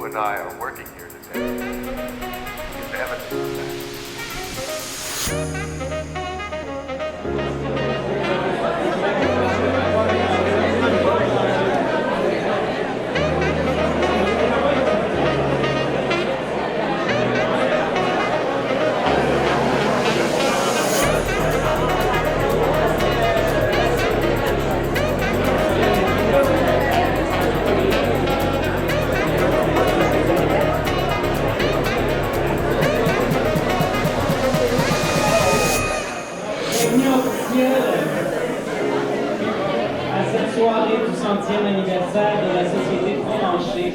and I are working here today is evidence of that. À cette soirée du 100e anniversaire de la Société Provencher.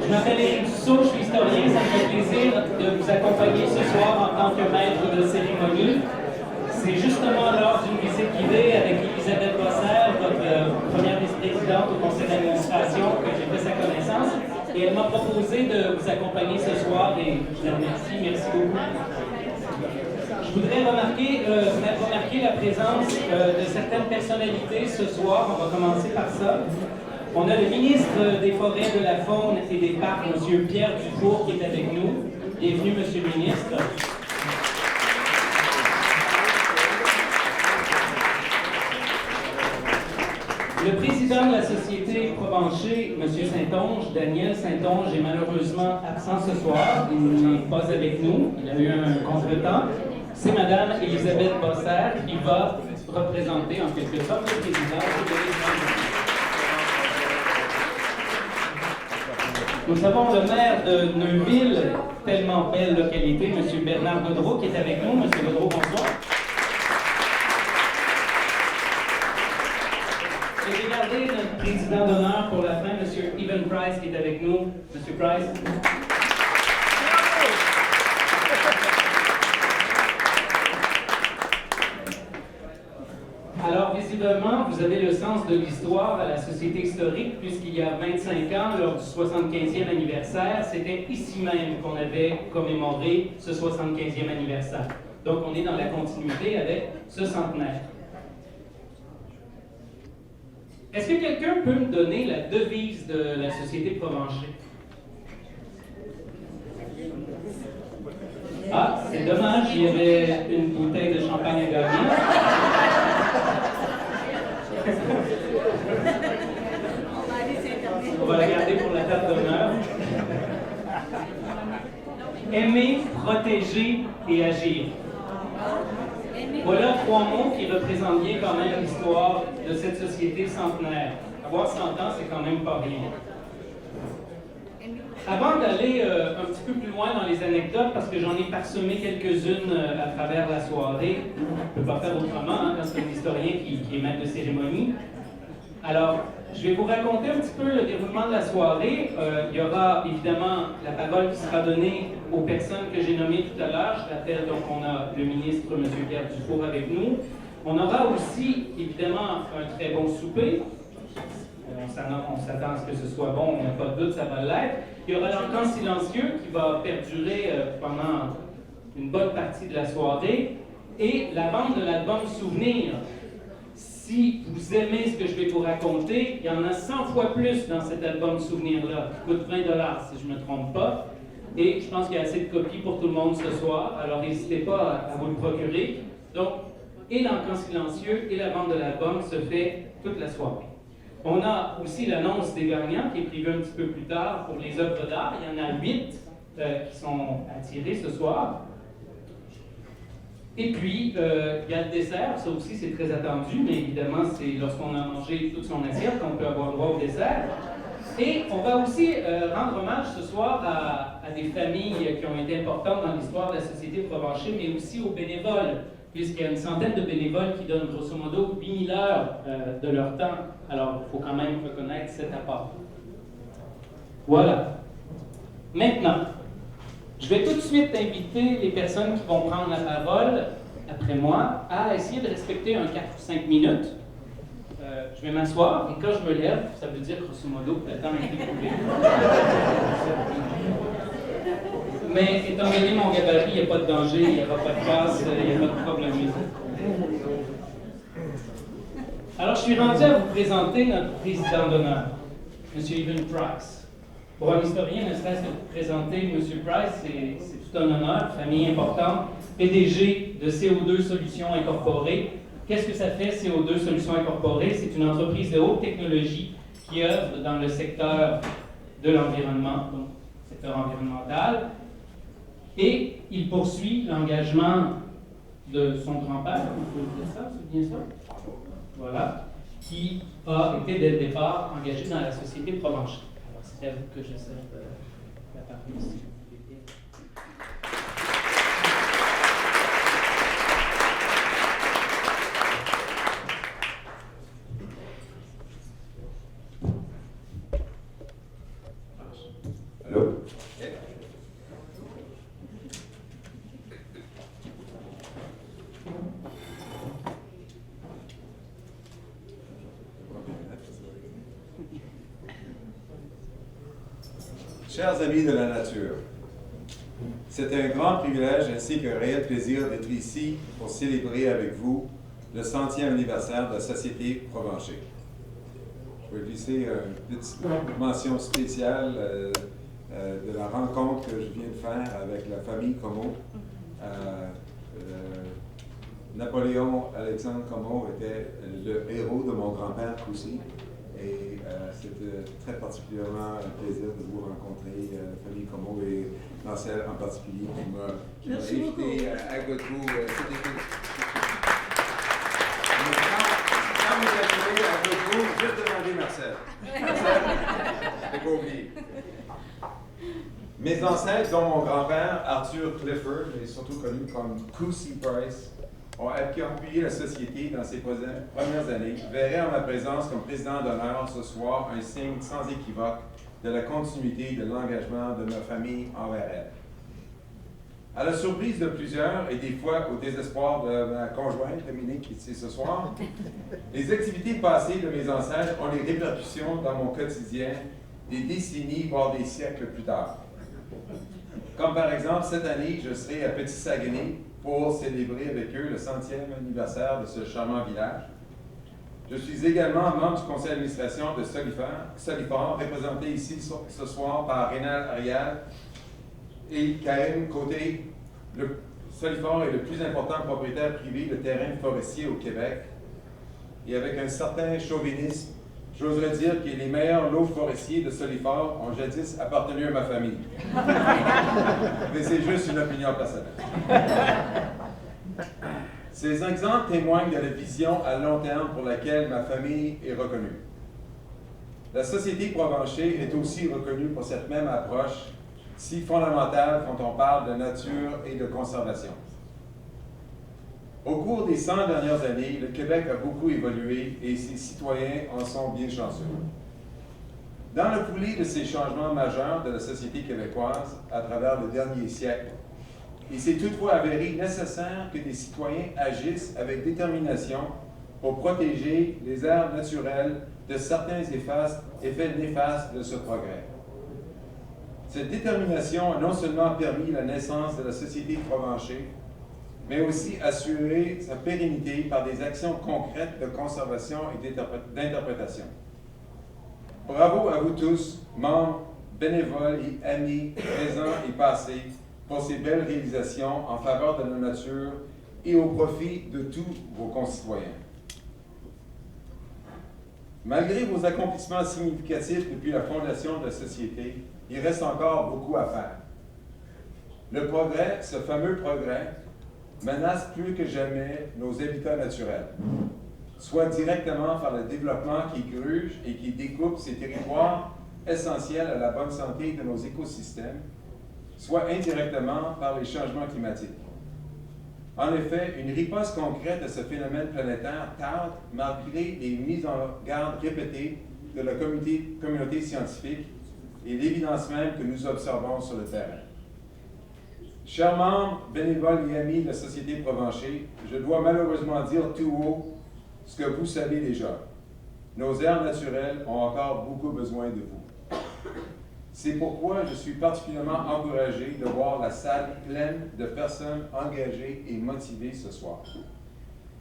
Je m'appelle Éric Dussault, je suis historien, ça me fait plaisir de vous accompagner ce soir en tant que maître de cérémonie. C'est justement lors d'une visite guidée avec Elisabeth Bosser, votre première vice-présidente au conseil d'administration, que j'ai fait sa connaissance. Et elle m'a proposé de vous accompagner ce soir et je la remercie. Merci beaucoup. Je voudrais mettre remarquer la présence de certaines personnalités ce soir. On va commencer par ça. On a le ministre des Forêts, de la Faune et des Parcs, M. Pierre Dufour, qui est avec nous. Bienvenue, M. le ministre. Le président de la Société Provencher, M. Saint-Onge, Daniel Saint-Onge, est malheureusement absent ce soir. Il n'est pas avec nous. Il a eu un contretemps. C'est Mme Elisabeth Bosser qui va représenter en quelque sorte le président. Nous avons le maire de Neuville, tellement belle localité, M. Bernard Gaudreau, qui est avec nous. M. Gaudreau, bonsoir. Et j'ai gardé notre président d'honneur pour la fin, M. Evan Price, qui est avec nous. M. Price. Alors, visiblement, vous avez le sens de l'histoire à la Société historique, puisqu'il y a 25 ans, lors du 75e anniversaire, c'était ici même qu'on avait commémoré ce 75e anniversaire. Donc, on est dans la continuité avec ce centenaire. Est-ce que quelqu'un peut me donner la devise de la Société Provencher? Ah, c'est dommage, il y avait une bouteille de champagne à gagner. On va la garder pour la table d'honneur. Aimer, protéger et agir. Voilà 3 mots qui représentent bien quand même l'histoire de cette société centenaire. Avoir 100 ans, c'est quand même pas rien. Avant d'aller un petit peu plus loin dans les anecdotes, parce que j'en ai parsemé quelques-unes à travers la soirée, je ne peux pas faire autrement hein, quand c'est un historien qui est maître de cérémonie. Alors, je vais vous raconter un petit peu le déroulement de la soirée. Il y aura évidemment la parole qui sera donnée aux personnes que j'ai nommées tout à l'heure. Je rappelle donc qu'on a le ministre, M. Pierre Dufour, avec nous. On aura aussi, évidemment, un très bon souper. On s'attend à ce que ce soit bon, on n'a pas de doute, ça va l'être. Il y aura l'encan silencieux qui va perdurer pendant une bonne partie de la soirée. Et la vente de l'album Souvenir. Si vous aimez ce que je vais vous raconter, il y en a 100 fois plus dans cet album Souvenir-là, qui coûte 20 $ si je ne me trompe pas. Et je pense qu'il y a assez de copies pour tout le monde ce soir, alors n'hésitez pas à vous le procurer. Donc, et l'encan silencieux et la vente de l'album se fait toute la soirée. On a aussi l'annonce des gagnants qui est prévue un petit peu plus tard pour les œuvres d'art. Il y en a 8 qui sont à tirer ce soir. Et puis, il y a le dessert, ça aussi c'est très attendu, mais évidemment c'est lorsqu'on a mangé toute son assiette qu'on peut avoir droit au dessert. Et on va aussi rendre hommage ce soir à des familles qui ont été importantes dans l'histoire de la Société Provencher, mais aussi aux bénévoles, puisqu'il y a une centaine de bénévoles qui donnent grosso modo 8000 heures de leur temps. Alors, il faut quand même reconnaître cet apport. Voilà. Maintenant, je vais tout de suite inviter les personnes qui vont prendre la parole après moi à essayer de respecter un 4 ou 5 minutes. Je vais m'asseoir et quand je me lève, ça veut dire grosso modo que le temps est écoulé. Mais étant donné mon gabarit, il n'y a pas de danger, il n'y aura pas de casse, il n'y a pas de problème. Alors, je suis rendu à vous présenter notre président d'honneur. M. Evan Price. Pour un historien, ne serait-ce que de présenter M. Price, c'est tout un honneur, famille importante, PDG de CO2 Solutions Incorporées. Qu'est-ce que ça fait, CO2 Solutions Incorporées? C'est une entreprise de haute technologie qui œuvre dans le secteur de l'environnement, donc secteur environnemental. Et il poursuit l'engagement de son grand-père, on peut dire ça, c'est bien ça? Voilà, qui a été dès le départ engagé dans la société Provencher. Alors, c'est à vous que je cède la parole ici. Allô? Chers amis de la nature, c'est un grand privilège ainsi qu'un réel plaisir d'être ici pour célébrer avec vous le 100e anniversaire de la Société Provencher. Je vais glisser une petite mention spéciale de la rencontre que je viens de faire avec la famille Comeau. Napoléon Alexandre Comeau était le héros de mon grand-père Coucy. Et c'était très particulièrement un plaisir de vous rencontrer, la famille Comeau et Marcel en particulier qui m'a invité à Godbout. Quand vous êtes arrivé à Godbout, juste demandez Marcel. C'est pas oublié. Mes ancêtres, dont mon grand-père Arthur Clifford, mais surtout connu comme Coucy Price, ont appuyé la société dans ses premières années, verraient en ma présence comme président d'honneur ce soir un signe sans équivoque de la continuité de l'engagement de ma famille envers elle. À la surprise de plusieurs, et des fois au désespoir de ma conjointe, Dominique, ici ce soir, les activités passées de mes ancêtres ont des répercussions dans mon quotidien des décennies, voire des siècles plus tard. Comme par exemple, cette année, je serai à Petit-Saguenay pour célébrer avec eux le 100e anniversaire de ce charmant village. Je suis également membre du conseil d'administration de Solifor, représenté ici ce soir par Rénal Arial et Karine Côté. Solifor est le plus important propriétaire privé de terrains forestiers au Québec. Et avec un certain chauvinisme, j'oserais dire que les meilleurs lots forestiers de Solifor ont jadis appartenu à ma famille. Mais c'est juste une opinion personnelle. Ces exemples témoignent de la vision à long terme pour laquelle ma famille est reconnue. La Société Provencher est aussi reconnue pour cette même approche si fondamentale quand on parle de nature et de conservation. Au cours des 100 dernières années, le Québec a beaucoup évolué et ses citoyens en sont bien chanceux. Dans la foulée de ces changements majeurs de la société québécoise à travers le dernier siècle, il s'est toutefois avéré nécessaire que des citoyens agissent avec détermination pour protéger les aires naturelles de certains effets néfastes de ce progrès. Cette détermination a non seulement permis la naissance de la Société Provencher, mais aussi assurer sa pérennité par des actions concrètes de conservation et d'interprétation. Bravo à vous tous, membres, bénévoles et amis présents et passés, pour ces belles réalisations en faveur de la nature et au profit de tous vos concitoyens. Malgré vos accomplissements significatifs depuis la fondation de la Société, il reste encore beaucoup à faire. Le progrès, ce fameux progrès, menace plus que jamais nos habitats naturels, soit directement par le développement qui gruge et qui découpe ces territoires essentiels à la bonne santé de nos écosystèmes, soit indirectement par les changements climatiques. En effet, une riposte concrète à ce phénomène planétaire tarde malgré les mises en garde répétées de la communauté scientifique et l'évidence même que nous observons sur le terrain. Chers membres, bénévoles et amis de la Société Provencher, je dois malheureusement dire tout haut ce que vous savez déjà. Nos aires naturelles ont encore beaucoup besoin de vous. C'est pourquoi je suis particulièrement encouragé de voir la salle pleine de personnes engagées et motivées ce soir.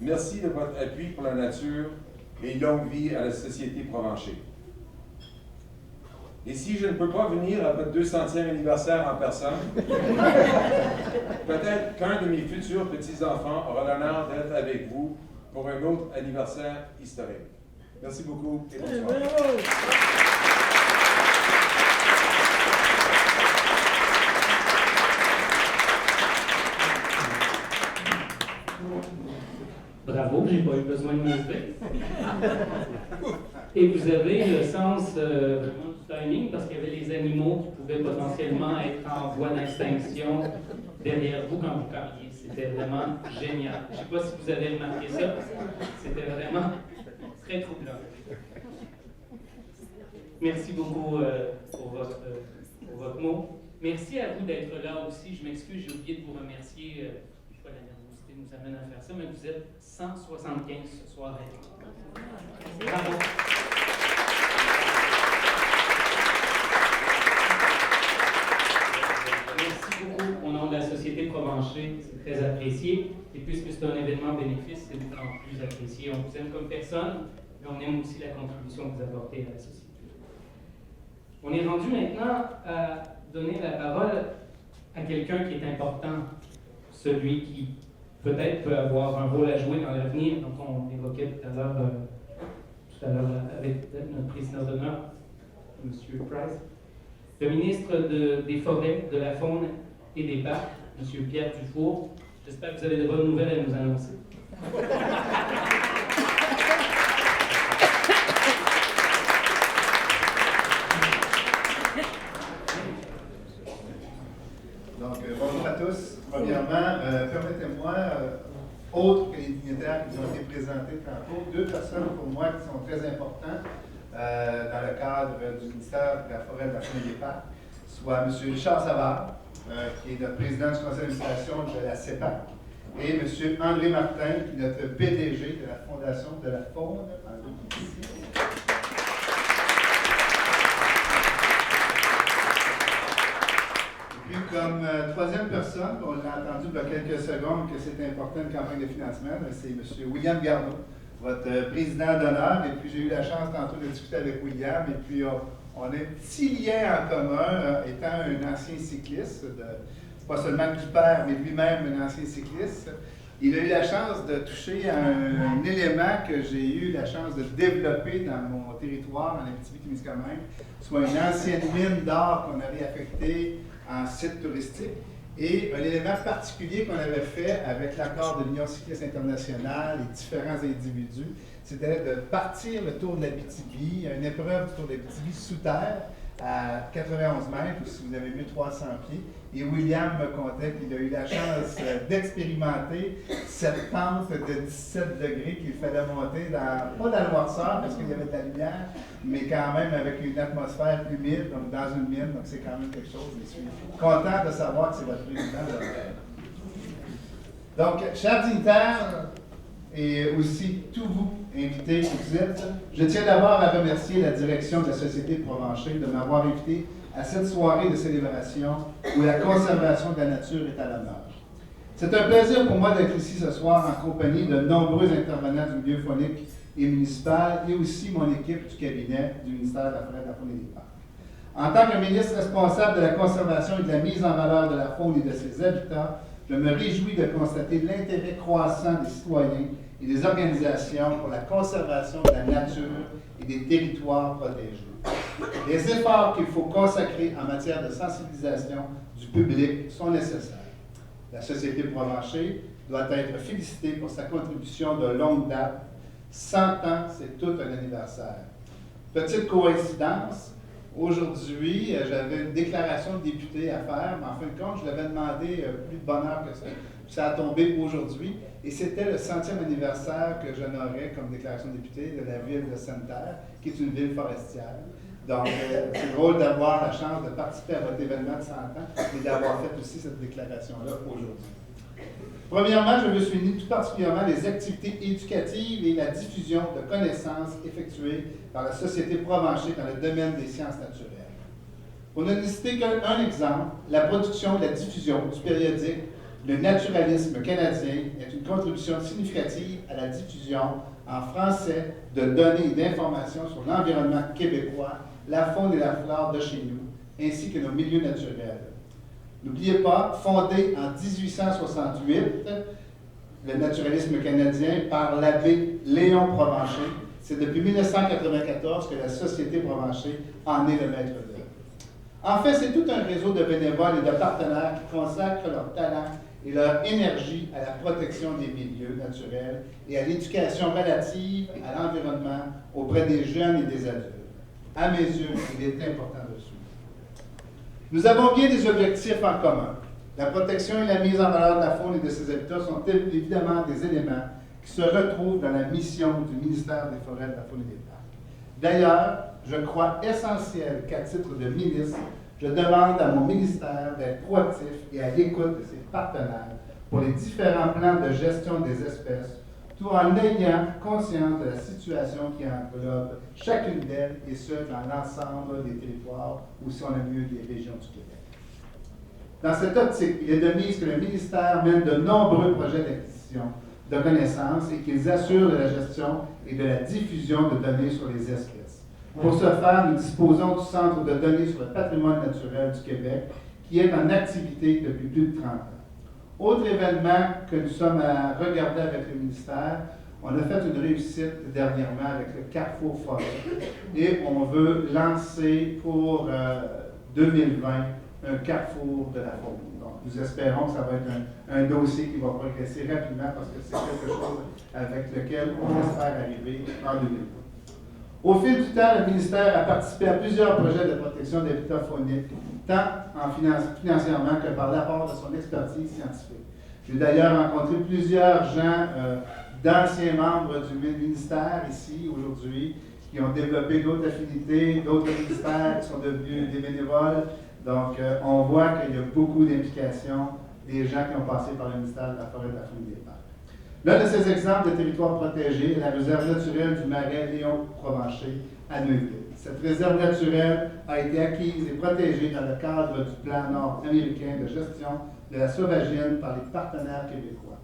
Merci de votre appui pour la nature et longue vie à la Société Provencher. Et si je ne peux pas venir à votre 200e anniversaire en personne, peut-être qu'un de mes futurs petits-enfants aura l'honneur d'être avec vous pour un autre anniversaire historique. Merci beaucoup et bonsoir. Bravo, j'ai pas eu besoin de me lever. Et vous avez le sens vraiment du timing parce qu'il y avait les animaux qui pouvaient potentiellement être en voie d'extinction derrière vous quand vous parliez. C'était vraiment génial. Je ne sais pas si vous avez remarqué ça. C'était vraiment très troublant. Merci beaucoup pour votre mot. Merci à vous d'être là aussi. Je m'excuse, j'ai oublié de vous remercier. Des fois, la nervosité nous amène à faire ça, mais vous êtes 175 ce soir avec nous. Bravo. Merci beaucoup au nom de la Société Provencher, c'est très apprécié. Et puisque c'est un événement bénéfice, c'est d'autant plus apprécié. On vous aime comme personne, mais on aime aussi la contribution que vous apportez à la société. On est rendu maintenant à donner la parole à quelqu'un qui est important, celui qui peut-être peut avoir un rôle à jouer dans l'avenir, donc on évoquait tout à l'heure avec notre président d'honneur, M. Price. Le ministre des Forêts, de la Faune et des Parcs, M. Pierre Dufour. J'espère que vous avez de bonnes nouvelles à nous annoncer. Donc, bonjour à tous. Premièrement, permettez-moi, autres que les dignitaires qui ont été présentés tantôt, deux personnes pour moi qui sont très importantes dans le cadre du ministère de la Forêt, de la Faune et des Parcs, soit M. Richard Savard, qui est notre président du conseil d'administration de la CEPAC, et M. André Martin, qui est notre PDG de la Fondation de la Faune. Et puis, comme troisième personne, on l'a entendu il y a quelques secondes que c'est important une campagne de financement, c'est M. William Garneau, votre président d'honneur. Et puis, j'ai eu la chance tantôt de discuter avec William. Et puis, on a un petit lien en commun, étant un ancien cycliste, pas seulement du père, mais lui-même un ancien cycliste. Il a eu la chance de toucher à un élément que j'ai eu la chance de développer dans mon territoire, en Abitibi-Témiscamingue, soit une ancienne mine d'or qu'on avait affectée en site touristique. Et un élément particulier qu'on avait fait avec l'accord de l'Union cycliste internationale et différents individus, c'était de partir le Tour de l'Abitibi, une épreuve du Tour de l'Abitibi sous terre, à 91 mètres, ou si vous avez vu 300 pieds. Et William me contait qu'il a eu la chance d'expérimenter cette pente de 17 degrés qu'il fallait monter dans, pas dans le noirceur, parce qu'il y avait de la lumière, mais quand même avec une atmosphère humide, donc dans une mine, donc c'est quand même quelque chose. Je suis content de savoir que c'est votre président de Donc, chers dignitaires, et aussi tous vous, invités que vous êtes, je tiens d'abord à remercier la direction de la Société Provencher de m'avoir invité à cette soirée de célébration où la conservation de la nature est à l'honneur. C'est un plaisir pour moi d'être ici ce soir en compagnie de nombreux intervenants du milieu faunique et municipal et aussi mon équipe du cabinet du ministère de la Forêt, de la Faune et des Parcs. En tant que ministre responsable de la conservation et de la mise en valeur de la faune et de ses habitats, je me réjouis de constater l'intérêt croissant des citoyens et des organisations pour la conservation de la nature et des territoires protégés. Les efforts qu'il faut consacrer en matière de sensibilisation du public sont nécessaires. La Société Provencher doit être félicitée pour sa contribution de longue date. 100 ans, c'est tout un anniversaire. Petite coïncidence, aujourd'hui, j'avais une déclaration de député à faire, mais en fin de compte, je l'avais demandé plus de bonne heure que ça. Ça a tombé aujourd'hui, et c'était le 100e anniversaire que j'honorais comme déclaration de député de la ville de Sainte-Terre, qui est une ville forestière. Donc, c'est drôle d'avoir la chance de participer à votre événement de 100 ans et d'avoir fait aussi cette déclaration-là aujourd'hui. Premièrement, je veux souligner tout particulièrement les activités éducatives et la diffusion de connaissances effectuées par la Société Provencher dans le domaine des sciences naturelles. Pour ne citer qu'un exemple, la production et la diffusion du périodique Le naturalisme canadien est une contribution significative à la diffusion en français de données et d'informations sur l'environnement québécois la faune et la flore de chez nous, ainsi que nos milieux naturels. N'oubliez pas, fondé en 1868, le naturalisme canadien par l'abbé Léon Provencher, c'est depuis 1994 que la Société Provencher en est le maître d'œuvre. En fait, c'est tout un réseau de bénévoles et de partenaires qui consacrent leur talent et leur énergie à la protection des milieux naturels et à l'éducation relative à l'environnement auprès des jeunes et des adultes. À mes yeux, il est important de suivre. Nous avons bien des objectifs en commun. La protection et la mise en valeur de la faune et de ses habitats sont évidemment des éléments qui se retrouvent dans la mission du ministère des Forêts, de la Faune et des Parcs. D'ailleurs, je crois essentiel qu'à titre de ministre, je demande à mon ministère d'être proactif et à l'écoute de ses partenaires pour les différents plans de gestion des espèces, tout en ayant conscience de la situation qui englobe chacune d'elles, et ce, dans l'ensemble des territoires ou, si on a mieux, des régions du Québec. Dans cette optique, il est de mise que le ministère mène de nombreux projets d'acquisition de connaissances et qu'ils assurent de la gestion et de la diffusion de données sur les espèces. Pour ce faire, nous disposons du Centre de données sur le patrimoine naturel du Québec, qui est en activité depuis plus de 30 ans. Autre événement que nous sommes à regarder avec le ministère, on a fait une réussite dernièrement avec le Carrefour Forêt et on veut lancer pour 2020 un Carrefour de la faune. Donc, nous espérons que ça va être un dossier qui va progresser rapidement parce que c'est quelque chose avec lequel on espère arriver en 2020. Au fil du temps, le ministère a participé à plusieurs projets de protection d'habitats fauniques, tant financièrement que par l'apport de son expertise scientifique. J'ai d'ailleurs rencontré plusieurs gens, d'anciens membres du ministère ici aujourd'hui, qui ont développé d'autres affinités, d'autres ministères qui sont devenus des bénévoles. Donc, on voit qu'il y a beaucoup d'implications des gens qui ont passé par le ministère de la Forêt, de la Faune et des Parcs. L'un de ces exemples de territoire protégé est la réserve naturelle du marais Léon Provencher à Neuville. Cette réserve naturelle a été acquise et protégée dans le cadre du plan nord-américain de gestion de la sauvagine par les partenaires québécois.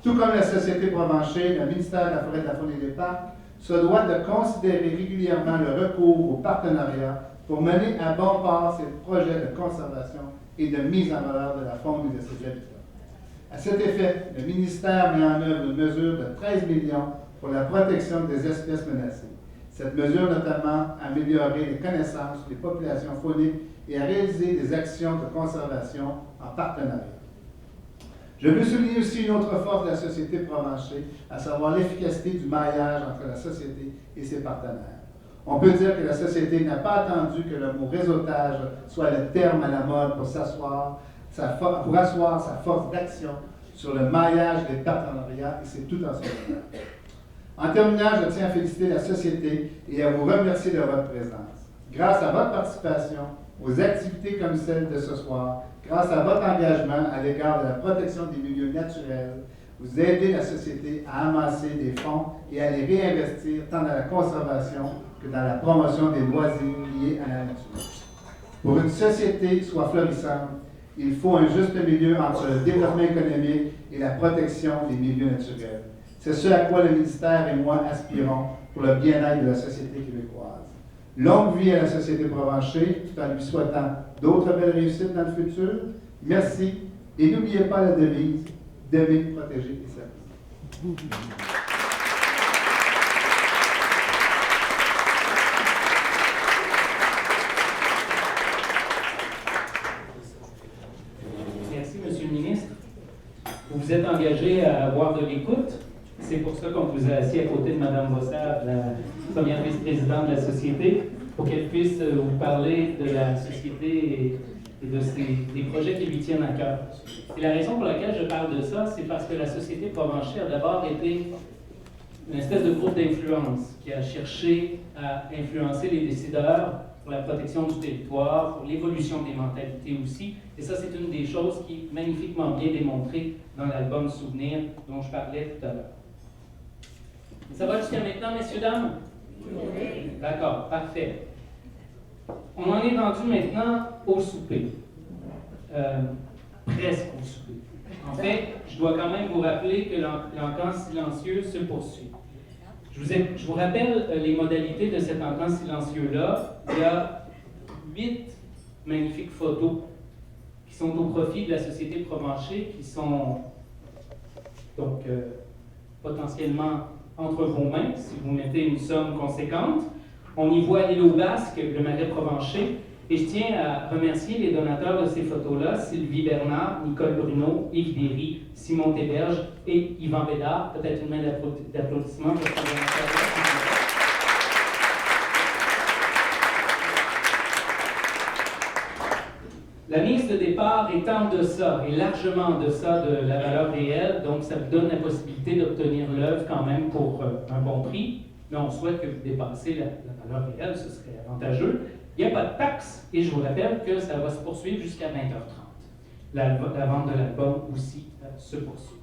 Tout comme la Société Provencher, le ministère de la Forêt, de la Faune et des Parcs se doit de considérer régulièrement le recours au partenariat pour mener à bon port ces projets de conservation et de mise en valeur de la faune et de ses habitats. À cet effet, le ministère met en œuvre une mesure de 13 millions pour la protection des espèces menacées. Cette mesure notamment a amélioré les connaissances des populations fauniques et a réalisé des actions de conservation en partenariat. Je veux souligner aussi une autre force de la Société Provencher, à savoir l'efficacité du maillage entre la société et ses partenaires. On peut dire que la société n'a pas attendu que le mot réseautage soit le terme à la mode pour asseoir sa force d'action sur le maillage des partenariats, et c'est tout en ce moment. En terminant, je tiens à féliciter la société et à vous remercier de votre présence. Grâce à votre participation aux activités comme celle de ce soir, grâce à votre engagement à l'égard de la protection des milieux naturels, vous aidez la société à amasser des fonds et à les réinvestir tant dans la conservation que dans la promotion des loisirs liés à la nature. Pour une société soit florissante, il faut un juste milieu entre le développement économique et la protection des milieux naturels. C'est ce à quoi le ministère et moi aspirons pour le bien-être de la société québécoise. Longue vie à la Société Provencher, tout en lui souhaitant d'autres belles réussites dans le futur. Merci et n'oubliez pas la devise « d'aimer, protéger et servir ». Merci, Monsieur le ministre. Vous vous êtes engagé à avoir de l'écoute. C'est pour ça qu'on vous a assis à côté de Mme Bossard, la première vice-présidente de la Société, pour qu'elle puisse vous parler de la Société et des projets qui lui tiennent à cœur. Et la raison pour laquelle je parle de ça, c'est parce que la Société Provencher a d'abord été une espèce de groupe d'influence qui a cherché à influencer les décideurs pour la protection du territoire, pour l'évolution des mentalités aussi. Et ça, c'est une des choses qui est magnifiquement bien démontrée dans l'album Souvenir dont je parlais tout à l'heure. Ça va jusqu'à maintenant, messieurs, dames? Oui. D'accord, parfait. On en est rendu maintenant au souper. Presque au souper. En fait, je dois quand même vous rappeler que l'encan silencieux se poursuit. Je vous rappelle les modalités de cet encan silencieux-là. Il y a 8 magnifiques photos qui sont au profit de la Société Provencher, qui sont donc potentiellement entre vos mains, si vous mettez une somme conséquente. On y voit l'île aux Basques, le Marais Provencher, et je tiens à remercier les donateurs de ces photos-là, Sylvie Bernard, Nicole Bruno, Yves Derry, Simon Théberge et Yvan Bédard. Peut-être une main d'applaudissement pour ces donateurs-là. La mise de départ est en deçà, et largement en deçà de la valeur réelle, donc ça vous donne la possibilité d'obtenir l'œuvre quand même pour un bon prix, mais on souhaite que vous dépassiez la valeur réelle, ce serait avantageux. Il n'y a pas de taxe, et je vous rappelle que ça va se poursuivre jusqu'à 20h30. La vente de l'album aussi se poursuit.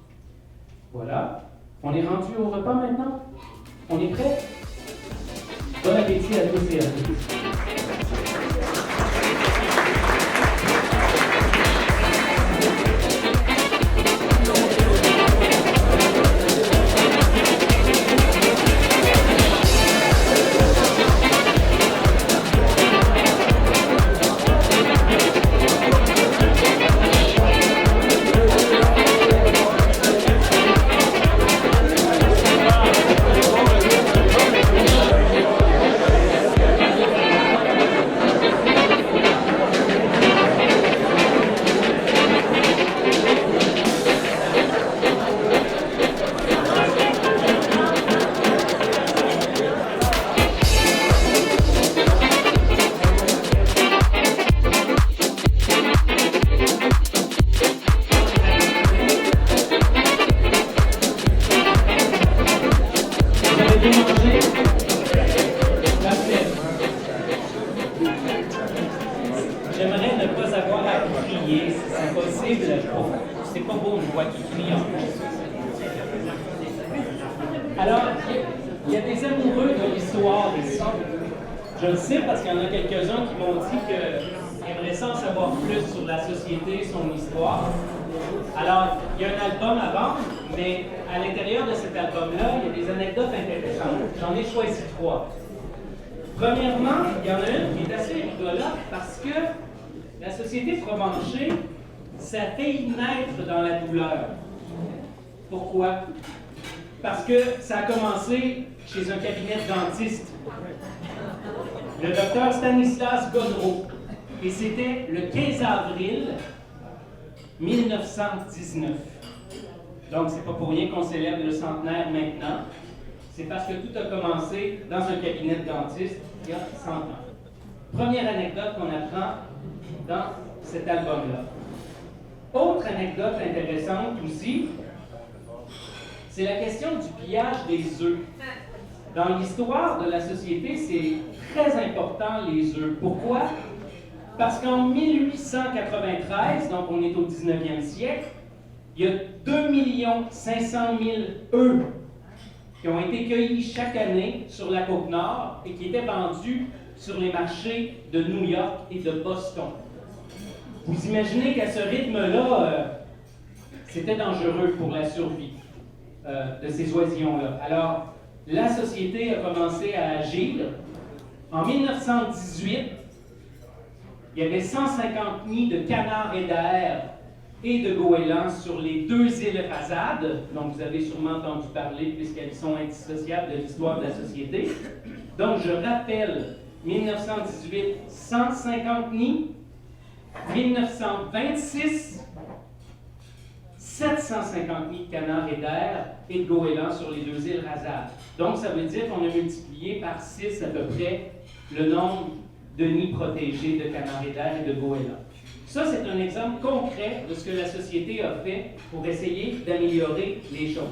Voilà. On est rendu au repas maintenant? On est prêt? Bon appétit à tous et à toutes. J'aimerais ne pas avoir à crier, si c'est possible. C'est pas beau, je vois qui crie en plus. Alors, il y a des amoureux de l'histoire ici. Je le sais parce qu'il y en a quelques-uns qui m'ont dit qu'ils aimeraient ça en savoir plus sur la société, son histoire. Alors, il y a un album à vendre, mais à l'intérieur de cet album-là, il y a des anecdotes intéressantes. J'en ai choisi 3. Premièrement, il y en a une qui est assez rigolote parce que la Société Provencher, ça a failli naître dans la douleur. Pourquoi? Parce que ça a commencé chez un cabinet de dentiste, le docteur Stanislas Godreau. Et c'était le 15 avril 1919. Donc, c'est pas pour rien qu'on célèbre le centenaire maintenant. C'est parce que tout a commencé dans un cabinet de dentiste il y a 100 ans. Première anecdote qu'on apprend dans cet album-là. Autre anecdote intéressante aussi, c'est la question du pillage des œufs. Dans l'histoire de la société, c'est très important les œufs. Pourquoi? Parce qu'en 1893, donc on est au 19e siècle, il y a 2 500 000 œufs qui ont été cueillis chaque année sur la Côte-Nord et qui étaient vendus sur les marchés de New York et de Boston. Vous imaginez qu'à ce rythme-là, c'était dangereux pour la survie de ces oisillons-là. Alors, la société a commencé à agir. En 1918, il y avait 150 nids de canards éders et de goélands sur les 2 îles Rasades, dont vous avez sûrement entendu parler puisqu'elles sont indissociables de l'histoire de la société. Donc, je rappelle, 1918, 150 nids. 1926, 750 nids de canards éders et de goélands sur les 2 îles Rasades. Donc, ça veut dire qu'on a multiplié par 6 à peu près le nombre de nids protégés de canards éders et de goélands. Ça, c'est un exemple concret de ce que la société a fait pour essayer d'améliorer les choses.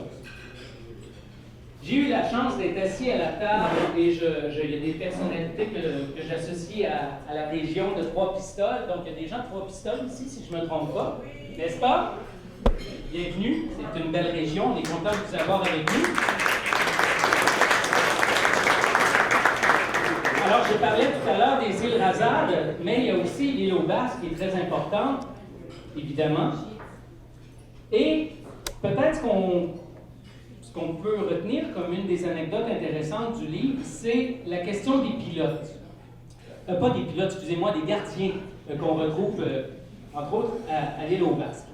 J'ai eu la chance d'être assis à la table et il y a des personnalités que j'associe à la région de Trois-Pistoles. Donc, il y a des gens de Trois-Pistoles ici, si je ne me trompe pas. N'est-ce pas? Bienvenue, c'est une belle région, on est content de vous avoir avec nous. Alors, je parlais tout à l'heure des îles Rasades, mais il y a aussi l'île aux Basques qui est très importante, évidemment. Et peut-être qu'on ce qu'on peut retenir comme une des anecdotes intéressantes du livre, c'est la question des pilotes. Pas des pilotes, excusez-moi, des gardiens qu'on retrouve, entre autres, à l'île aux Basques.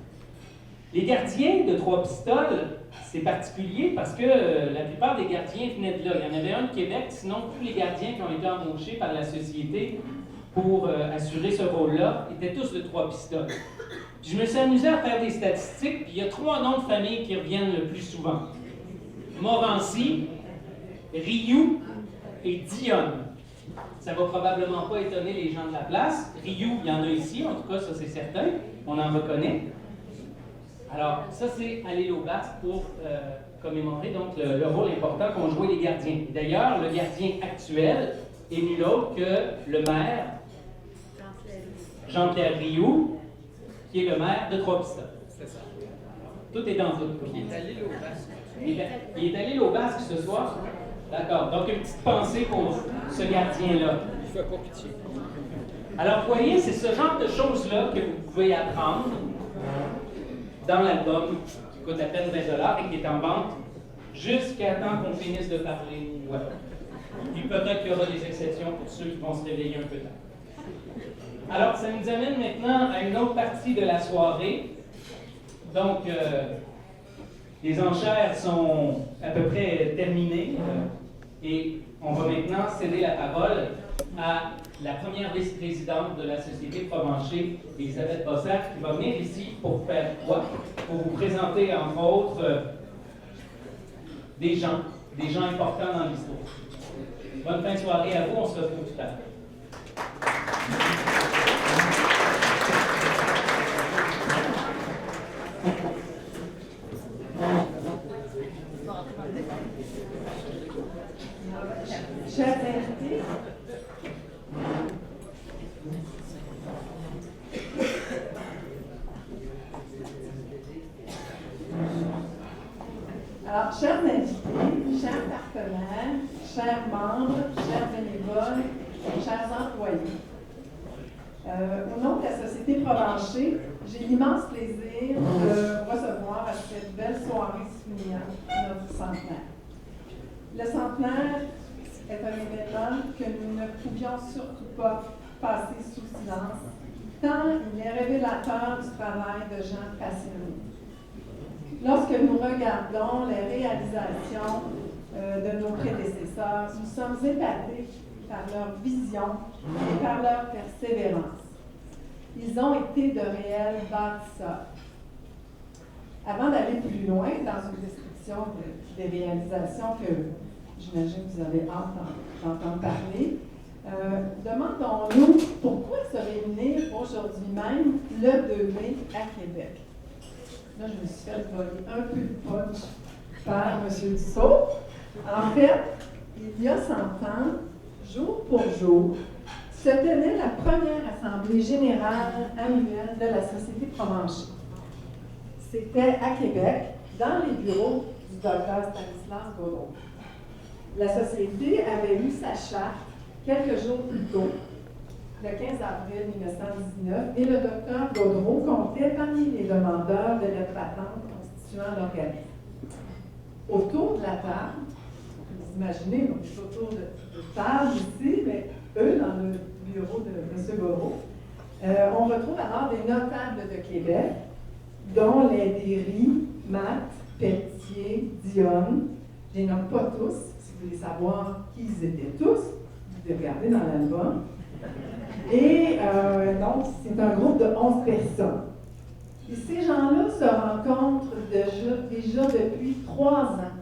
Les gardiens de Trois-Pistoles, c'est particulier parce que la plupart des gardiens venaient de là. Il y en avait un de Québec, sinon tous les gardiens qui ont été embauchés par la société pour assurer ce rôle-là étaient tous de Trois-Pistoles. Puis je me suis amusé à faire des statistiques, puis il y a 3 noms de famille qui reviennent le plus souvent. Morancy, Rioux et Dionne. Ça ne va probablement pas étonner les gens de la place. Rioux, il y en a ici, en tout cas, ça c'est certain. On en reconnaît. Alors, ça c'est à l'île aux Basques pour commémorer donc, le rôle important qu'ont joué les gardiens. D'ailleurs, le gardien actuel est nul autre que le maire Jean-Pierre Rioux, qui est le maire de Trois-Pistoles. C'est ça. Tout est dans tout. Il est à l'île aux Basques. Il est à l'île aux Basques ce soir? D'accord. Donc, une petite pensée pour ce gardien-là. Il fait pas pitié. Alors, vous voyez, c'est ce genre de choses-là que vous pouvez apprendre dans l'album qui coûte à peine 20$ et qui est en vente jusqu'à temps qu'on finisse de parler. Ouais. Puis peut-être qu'il y aura des exceptions pour ceux qui vont se réveiller un peu tard. Alors, ça nous amène maintenant à une autre partie de la soirée. Donc, les enchères sont à peu près terminées et on va maintenant céder la parole à la première vice-présidente de la Société Provencher, Elisabeth Bossert, qui va venir ici pour faire quoi? Pour vous présenter, entre autres, des gens importants dans l'histoire. Bonne fin de soirée à vous, on se retrouve tout à l'heure. Chers invités, alors, chers invités, chers partenaires, chers membres, chers bénévoles, chers employés, au nom de la Société Provencher, j'ai l'immense plaisir de recevoir à cette belle soirée soulignant notre centenaire. Le centenaire est un événement que nous ne pouvions surtout pas passer sous silence, tant il est révélateur du travail de gens passionnés. Lorsque nous regardons les réalisations de nos prédécesseurs, nous sommes épatés par leur vision et par leur persévérance. Ils ont été de réels bâtisseurs. Avant d'aller plus loin dans une description des réalisations que j'imagine que vous avez hâte d'entendre parler, demandons-nous pourquoi se réunir aujourd'hui même, le 2 mai, à Québec. Là, je me suis fait voler un peu de punch par M. Dussault. En fait, il y a 100 ans, jour pour jour, se tenait la première assemblée générale annuelle de la Société Provencher. C'était à Québec, dans les bureaux du docteur Stanislas Gaudreau. La Société avait eu sa charte quelques jours plus tôt, le 15 avril 1919, et le docteur Gaudreau comptait parmi les demandeurs de lettres patentes constituant l'organisme. Autour de la table, vous imaginez, on est autour de table ici, mais eux, dans le bureau de M. Gaudreau, on retrouve alors des notables de Québec, dont les Derry, Matt, Pelletier, Dionne. Je les nomme pas tous. Si vous voulez savoir qui ils étaient tous, vous pouvez regarder dans l'album. Et donc, c'est un groupe de 11 personnes. Et ces gens-là se rencontrent déjà depuis 3 ans.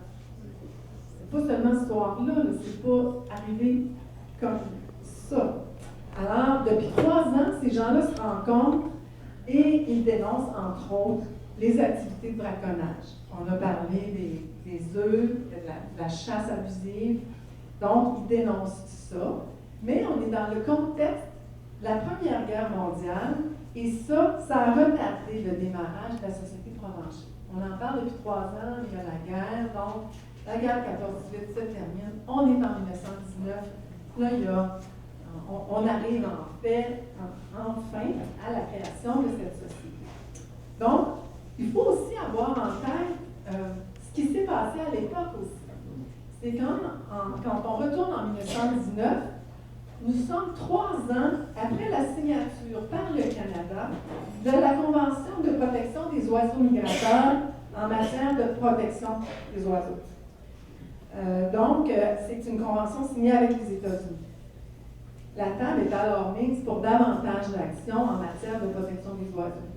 C'est pas seulement ce soir-là, c'est pas arrivé comme ça. Alors, depuis 3 ans, ces gens-là se rencontrent et ils dénoncent, entre autres, les activités de braconnage. On a parlé des œufs, de la chasse abusive. Donc, ils dénoncent ça. Mais on est dans le contexte de la Première Guerre mondiale et ça a retardé le démarrage de la Société Provencher. On en parle depuis 3 ans, il y a la guerre, donc la guerre 14-18 se termine. On est en 1919. Là, on arrive en fait, enfin, à la création de cette société. Donc, il faut aussi avoir en tête ce qui s'est passé à l'époque c'est quand on retourne en 1919, nous sommes 3 ans après la signature par le Canada de la Convention de protection des oiseaux migrateurs en matière de protection des oiseaux. Donc, c'est une convention signée avec les États-Unis. La table est alors mise pour davantage d'actions en matière de protection des oiseaux.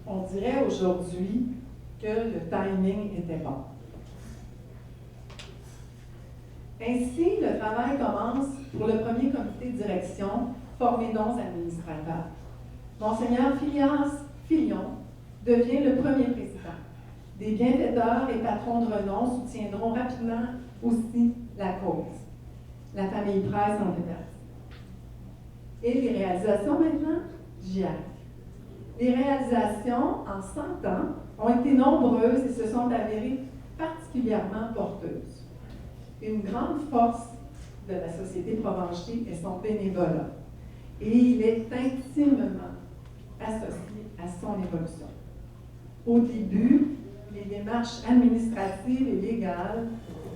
On dirait aujourd'hui que le timing était bon. Ainsi, le travail commence pour le premier comité de direction, formé d'11 administrateurs. Monseigneur Phileas Filion devient le premier président. Des bienfaiteurs et patrons de renom soutiendront rapidement aussi la cause. La famille Price en fait partie. Et les réalisations maintenant, j'y arrive. Les réalisations en 100 ans ont été nombreuses et se sont avérées particulièrement porteuses. Une grande force de la Société Provencher est son bénévolat. Et il est intimement associé à son évolution. Au début, les démarches administratives et légales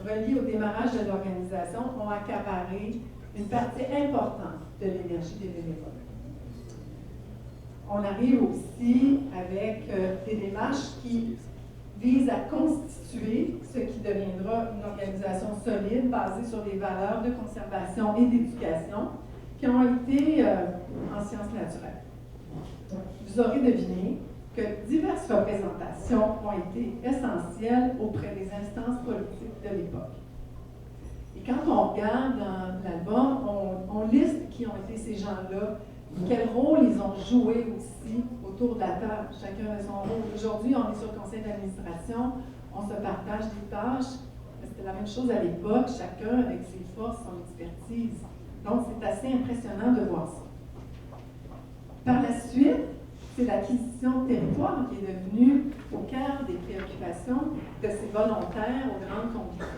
reliées au démarrage de l'organisation ont accaparé une partie importante de l'énergie des bénévoles. On arrive aussi avec des démarches qui visent à constituer ce qui deviendra une organisation solide basée sur des valeurs de conservation et d'éducation qui ont été en sciences naturelles. Vous aurez deviné que diverses représentations ont été essentielles auprès des instances politiques de l'époque. Et quand on regarde dans l'album, on liste qui ont été ces gens-là, quel rôle ils ont joué aussi autour de la table. Chacun a son rôle. Aujourd'hui, on est sur le conseil d'administration, on se partage des tâches. C'était la même chose à l'époque, chacun avec ses forces, son expertise. Donc, c'est assez impressionnant de voir ça. Par la suite, c'est l'acquisition de territoire qui est devenue au cœur des préoccupations de ces volontaires aux grandes conquêtes.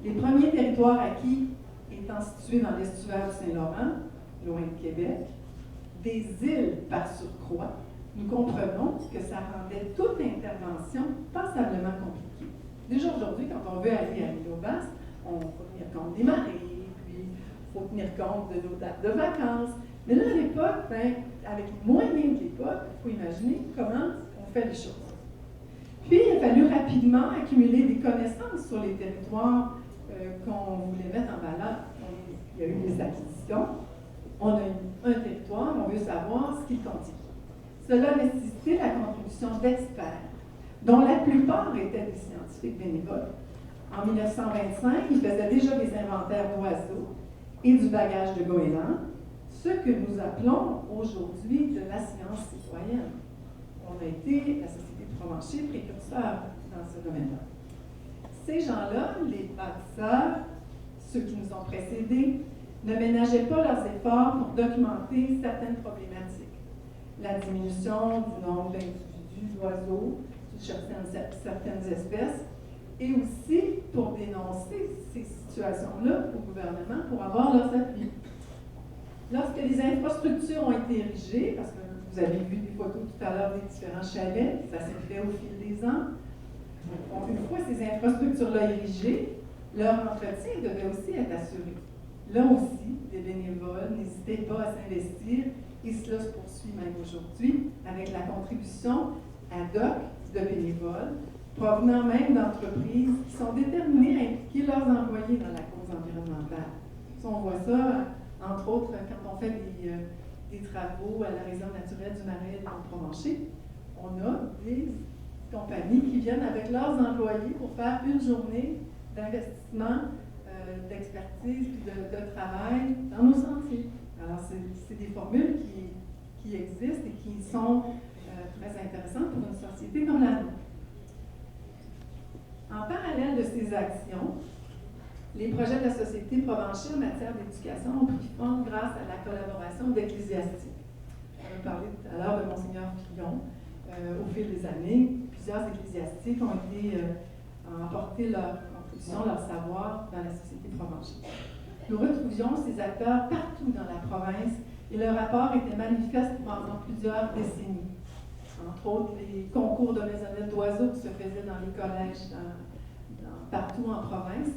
Les premiers territoires acquis étant situés dans l'estuaire du Saint-Laurent, loin de Québec, des îles par surcroît, nous comprenons que ça rendait toute intervention passablement compliquée. Déjà aujourd'hui, quand on veut aller à l'île aux Basses, on faut tenir compte des marées, puis il faut tenir compte de nos dates de vacances. Mais là, à l'époque, avec les moyens de l'époque, il faut imaginer comment on fait les choses. Puis, il a fallu rapidement accumuler des connaissances sur les territoires qu'on voulait mettre en valeur. Il y a eu des acquisitions. On a un territoire, on veut savoir ce qu'il contient. Cela a nécessité la contribution d'experts, dont la plupart étaient des scientifiques bénévoles. En 1925, ils faisaient déjà des inventaires d'oiseaux et du bagage de goéland, ce que nous appelons aujourd'hui de la science citoyenne. On a été, la Société de Provencher, précurseur dans ce domaine-là. Ces gens-là, les bâtisseurs, ceux qui nous ont précédés, ne ménageaient pas leurs efforts pour documenter certaines problématiques. La diminution du nombre d'individus d'oiseaux sur certaines espèces, et aussi pour dénoncer ces situations-là au gouvernement pour avoir leurs appuis. Lorsque les infrastructures ont été érigées, parce que vous avez vu des photos tout à l'heure des différents chalets, ça s'est fait au fil des ans, une fois ces infrastructures-là érigées, leur entretien devait aussi être assuré. Là aussi, les bénévoles n'hésitaient pas à s'investir et cela se poursuit même aujourd'hui avec la contribution ad hoc de bénévoles provenant même d'entreprises qui sont déterminées à impliquer leurs employés dans la cause environnementale. Si on voit ça, entre autres, quand on fait des travaux à la réserve naturelle du Marais en Provencher, on a des compagnies qui viennent avec leurs employés pour faire une journée d'investissement, d'expertise et de travail dans nos sentiers. Alors, c'est des formules qui existent et qui sont très intéressantes pour une société comme la nôtre. En parallèle de ces actions, les projets de la Société Provencher en matière d'éducation ont pris forme grâce à la collaboration d'ecclésiastiques. On a parlé tout à l'heure de Monseigneur Fillon. Au fil des années, plusieurs ecclésiastiques ont apporté leur contribution, leur savoir dans la Société Provencher. Nous retrouvions ces acteurs partout dans la province et leur apport était manifeste pendant plusieurs décennies. Entre autres, les concours de maisonnettes d'oiseaux qui se faisaient dans les collèges partout en province.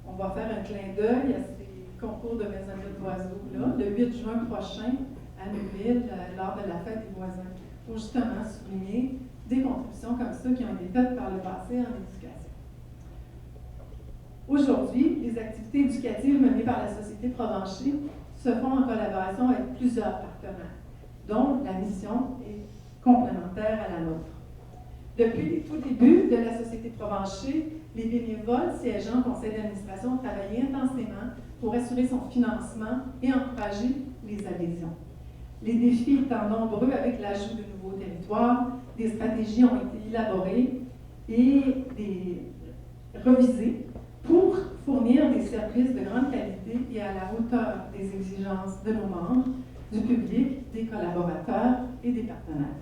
On va faire un clin d'œil à ces concours de maisonnettes d'oiseaux-là, le 8 juin prochain, à Neuville, lors de la fête des voisins, pour justement souligner des contributions comme ça qui ont été faites par le passé en éducation. Aujourd'hui, les activités éducatives menées par la Société Provencher se font en collaboration avec plusieurs partenaires, dont la mission est complémentaire à la nôtre. Depuis les tout débuts de la Société Provencher, les bénévoles siégeant au conseil d'administration ont travaillé intensément pour assurer son financement et encourager les adhésions. Les défis étant nombreux avec l'ajout de nouveaux territoires, des stratégies ont été élaborées et revisées pour fournir des services de grande qualité et à la hauteur des exigences de nos membres, du public, des collaborateurs et des partenaires.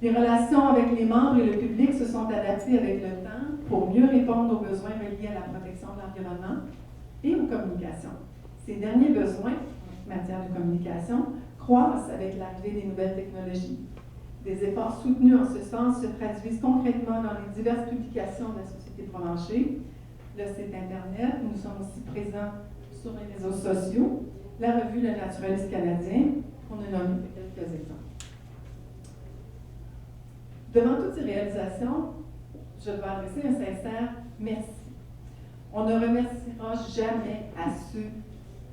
Les relations avec les membres et le public se sont adaptées avec le temps pour mieux répondre aux besoins reliés à la protection de l'environnement et aux communications. Ces derniers besoins, en matière de communication, croissent avec l'arrivée des nouvelles technologies. Des efforts soutenus en ce sens se traduisent concrètement dans les diverses publications de la Société Provencher, le site Internet, nous sommes aussi présents sur les réseaux sociaux, la revue Le Naturaliste canadien, on a nommé quelques exemples. Devant toutes ces réalisations, je dois adresser un sincère merci. On ne remerciera jamais assez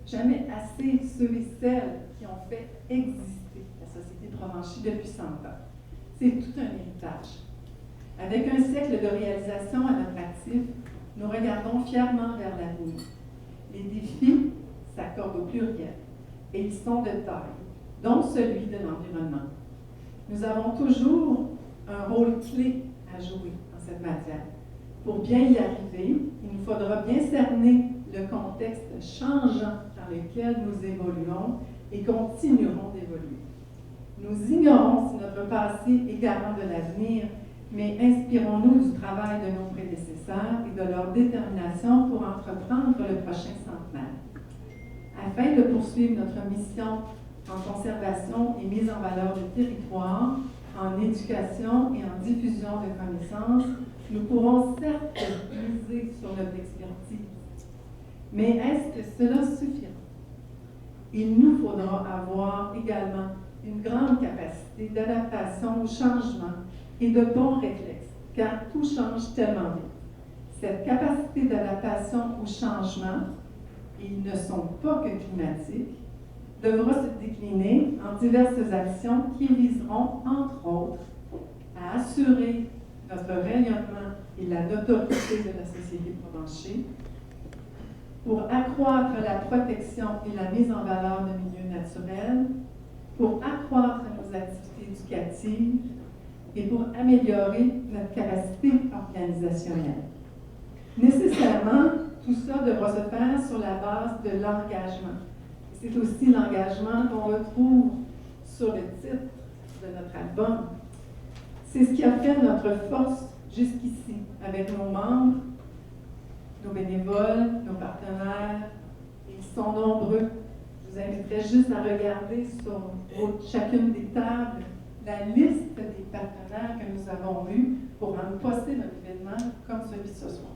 ceux et celles qui ont fait exister la Société Provencher depuis 100 ans. C'est tout un héritage. Avec un siècle de réalisation à notre actif, nous regardons fièrement vers l'avenir. Les défis s'accordent au pluriel et ils sont de taille, dont celui de l'environnement. Nous avons toujours un rôle clé à jouer en cette matière. Pour bien y arriver, il nous faudra bien cerner le contexte changeant dans lequel nous évoluons et continuerons d'évoluer. Nous ignorons si notre passé est garant de l'avenir, mais inspirons-nous du travail de nos prédécesseurs et de leur détermination pour entreprendre le prochain centenaire. Afin de poursuivre notre mission en conservation et mise en valeur du territoire, en éducation et en diffusion de connaissances, nous pourrons certes miser sur notre expertise. Mais est-ce que cela suffira? Il nous faudra avoir également une grande capacité d'adaptation au changement et de bons réflexes, car tout change tellement vite. Cette capacité d'adaptation au changement, et ils ne sont pas que climatiques, devra se décliner en diverses actions qui viseront, entre autres, à assurer notre rayonnement et la notoriété de la Société Provencher, pour accroître la protection et la mise en valeur de milieux naturels, pour accroître nos activités éducatives et pour améliorer notre capacité organisationnelle. Nécessairement, tout ça devra se faire sur la base de l'engagement. C'est aussi l'engagement qu'on retrouve sur le titre de notre album. C'est ce qui a fait notre force jusqu'ici, avec nos membres, nos bénévoles, nos partenaires. Ils sont nombreux. Je vous inviterai juste à regarder sur chacune des tables la liste des partenaires que nous avons eus pour rendre possible un événement comme celui de ce soir.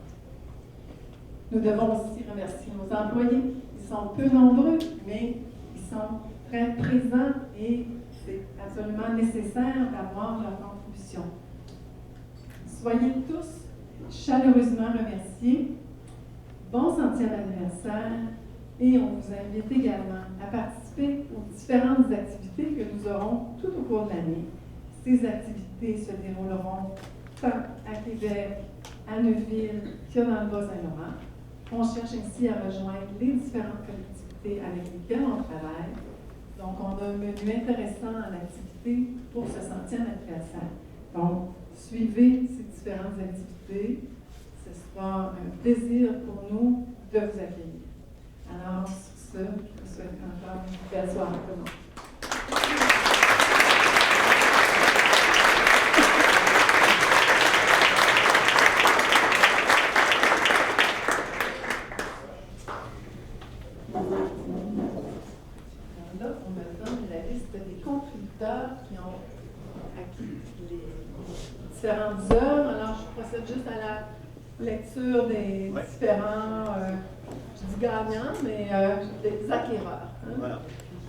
Nous devons aussi remercier nos employés. Ils sont peu nombreux, mais ils sont très présents et c'est absolument nécessaire d'avoir leur contribution. Soyez tous chaleureusement remerciés. Bon 100e anniversaire et on vous invite également à participer aux différentes activités que nous aurons tout au cours de l'année. Ces activités se dérouleront tant à Québec, à Neuville que dans le Bas-Saint-Laurent. On cherche ainsi à rejoindre les différentes collectivités avec lesquelles on travaille. Donc, on a un menu intéressant en activité pour ce 100e anniversaire. Donc, suivez ces différentes activités. Ce sera un plaisir pour nous de vous accueillir. Alors, sur ce, je vous souhaite encore une belle soirée à tout le monde. Là, on me donne la liste des contributeurs qui ont acquis les différentes œuvres. Alors, je procède juste à la lecture des différents, je dis gagnants, mais des acquéreurs. Hein? Voilà.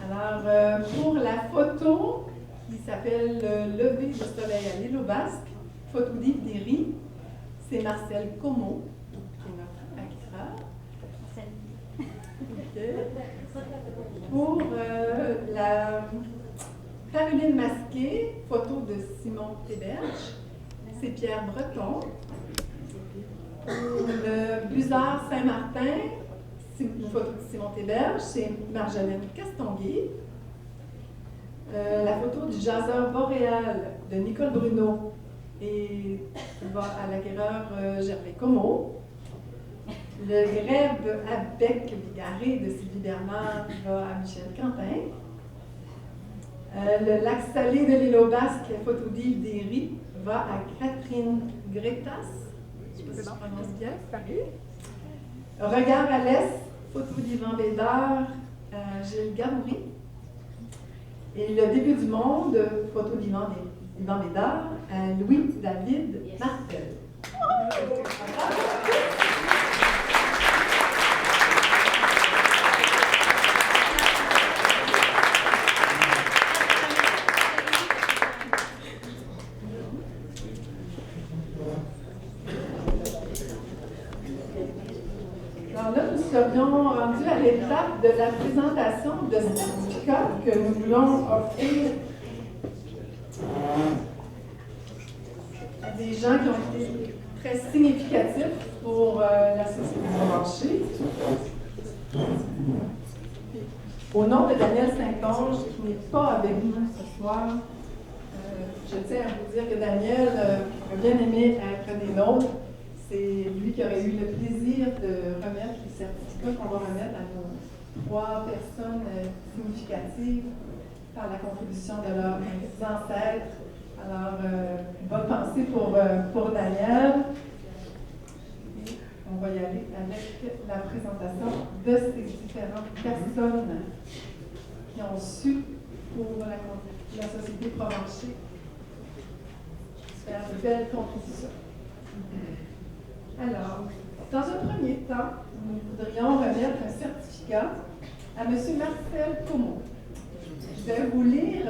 Alors, pour la photo qui s'appelle « Le lever du soleil à l'île aux Basques », photo d'Yves Derry, c'est Marcel Como, qui est notre acquéreur. Okay. Pour la Caroline Masquet, photo de Simon Théberge, c'est Pierre Breton. Pour le Busard Saint-Martin, une photo de Simon Théberge, c'est Marjolaine Castonguay. La photo du jazzeur boréal de Nicole Bruno et va à l'acquéreur Gervais Como. Le grève à bec bigarré de Sylvie Bernard va à Michel Quentin. Le lac salé de l'île aux Basques, photo d'Yves Derry, va à Catherine Gretas. Je ne sais pas si je prononce bien. Regard à l'est, photo d'Yvan Bédard, Gilles Gaboury. Et le début du monde, photo d'Yvan Bédard, Louis-David Martel. Alors là, nous serions rendus à l'étape de la présentation de certificats que nous voulons offrir à des gens qui ont été très significatifs pour la société Provencher. Au nom de Daniel Saint-Onge, qui n'est pas avec nous ce soir, je tiens à vous dire que Daniel aurait bien aimé être des nôtres. C'est lui qui aurait eu le plaisir de remettre les certificats qu'on va remettre à nos 3 personnes significatives par la contribution de leurs ancêtres. Alors, bonne pensée pour Daniel. Et on va y aller avec la présentation de ces différentes personnes qui ont su, pour la société Provencher, faire de belles contributions. Alors, dans un premier temps, nous voudrions remettre un certificat à M. Marcel Como. Je vais vous lire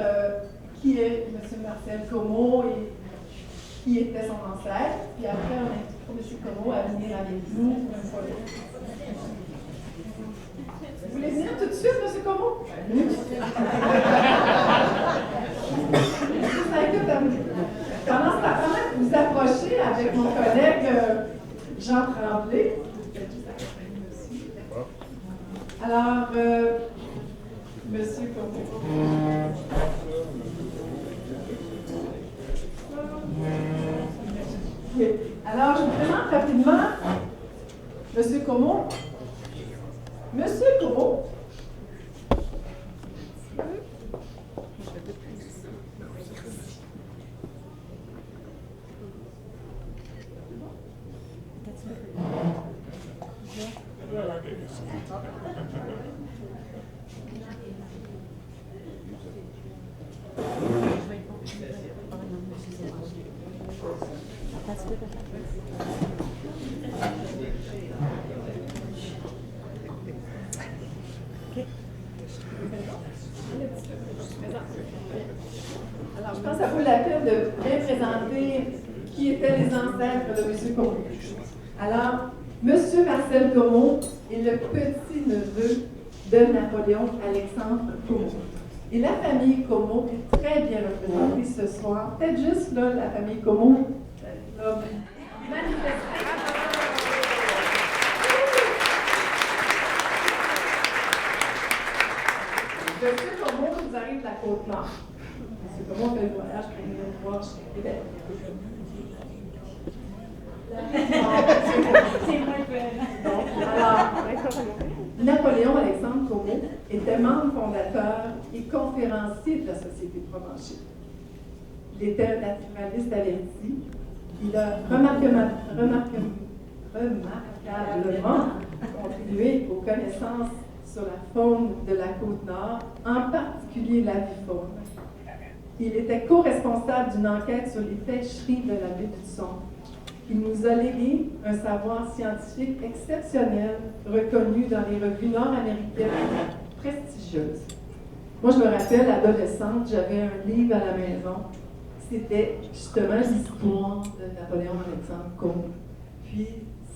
qui est M. Marcel Como et qui était son ancêtre, puis après on invitera M. Como à venir avec nous une fois de plus. Vous voulez venir tout de suite, M. Como? Pendant que vous approchez avec mon collègue Jean Tremblay. Alors, Monsieur Como. Oui. Alors, je vous présente rapidement Monsieur Como. Monsieur Como. Alors, je pense que ça vaut la peine de bien présenter qui étaient les ancêtres de M. Como. Alors, M. Marcel Como est le petit-neveu de Napoléon Alexandre Como. Et la famille Como est très bien représentée ce soir. Peut-être juste là, la famille Como, là, manifestée. M. Como nous arrive de la Côte-Nord. M. Como fait le voyage pour venir nous voir chez Québec. Alors, Napoléon Alexandre Como était membre fondateur et conférencier de la Société Provencher. Il était naturaliste averti. Il a remarquablement contribué aux connaissances sur la faune de la Côte-Nord, en particulier l'avifaune. Il était co-responsable d'une enquête sur les pêcheries de la baie du Son. Il nous a légué un savoir scientifique exceptionnel, reconnu dans les revues nord-américaines prestigieuses. Moi, je me rappelle, adolescente, j'avais un livre à la maison. C'était justement l'histoire de Napoléon-Alexandre Côme. Puis,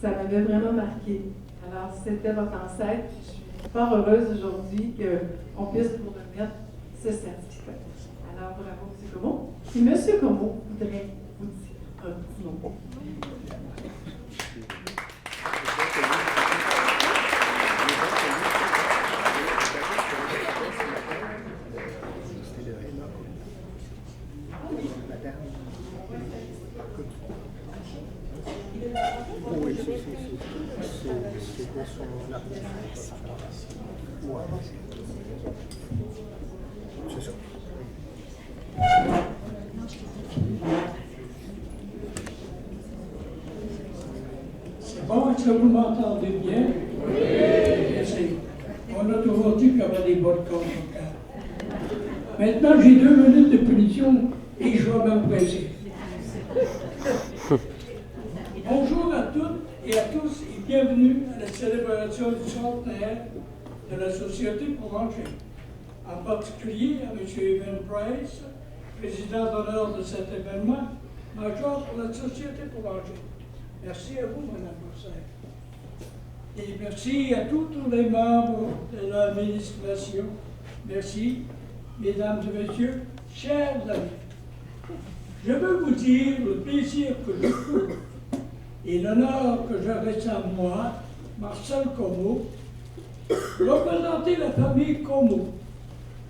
ça m'avait vraiment marqué. Alors, c'était votre ancêtre. Je suis fort heureuse aujourd'hui qu'on puisse vous remettre ce certificat. Alors, bravo, M. Comeau. Si M. Comeau voudrait vous dire un petit mot. C'est bon, est-ce que vous m'entendez bien? Oui! Merci. On a toujours dit qu'il y avait des bonnes convocables. Maintenant, j'ai 2 minutes de punition et je vais m'empresser. Bonjour à toutes et à tous et bienvenue à la célébration du centenaire de la Société Provencher. En particulier à M. Evan Price, président d'honneur de cet événement majeur pour la Société Provencher. Merci à vous, Mme Bourset. Et merci à tous les membres de l'administration. Merci, mesdames et messieurs, chers amis. Je veux vous dire le plaisir que je trouve et l'honneur que je ressens moi, Marcel Comeau, représenter la famille Comeau.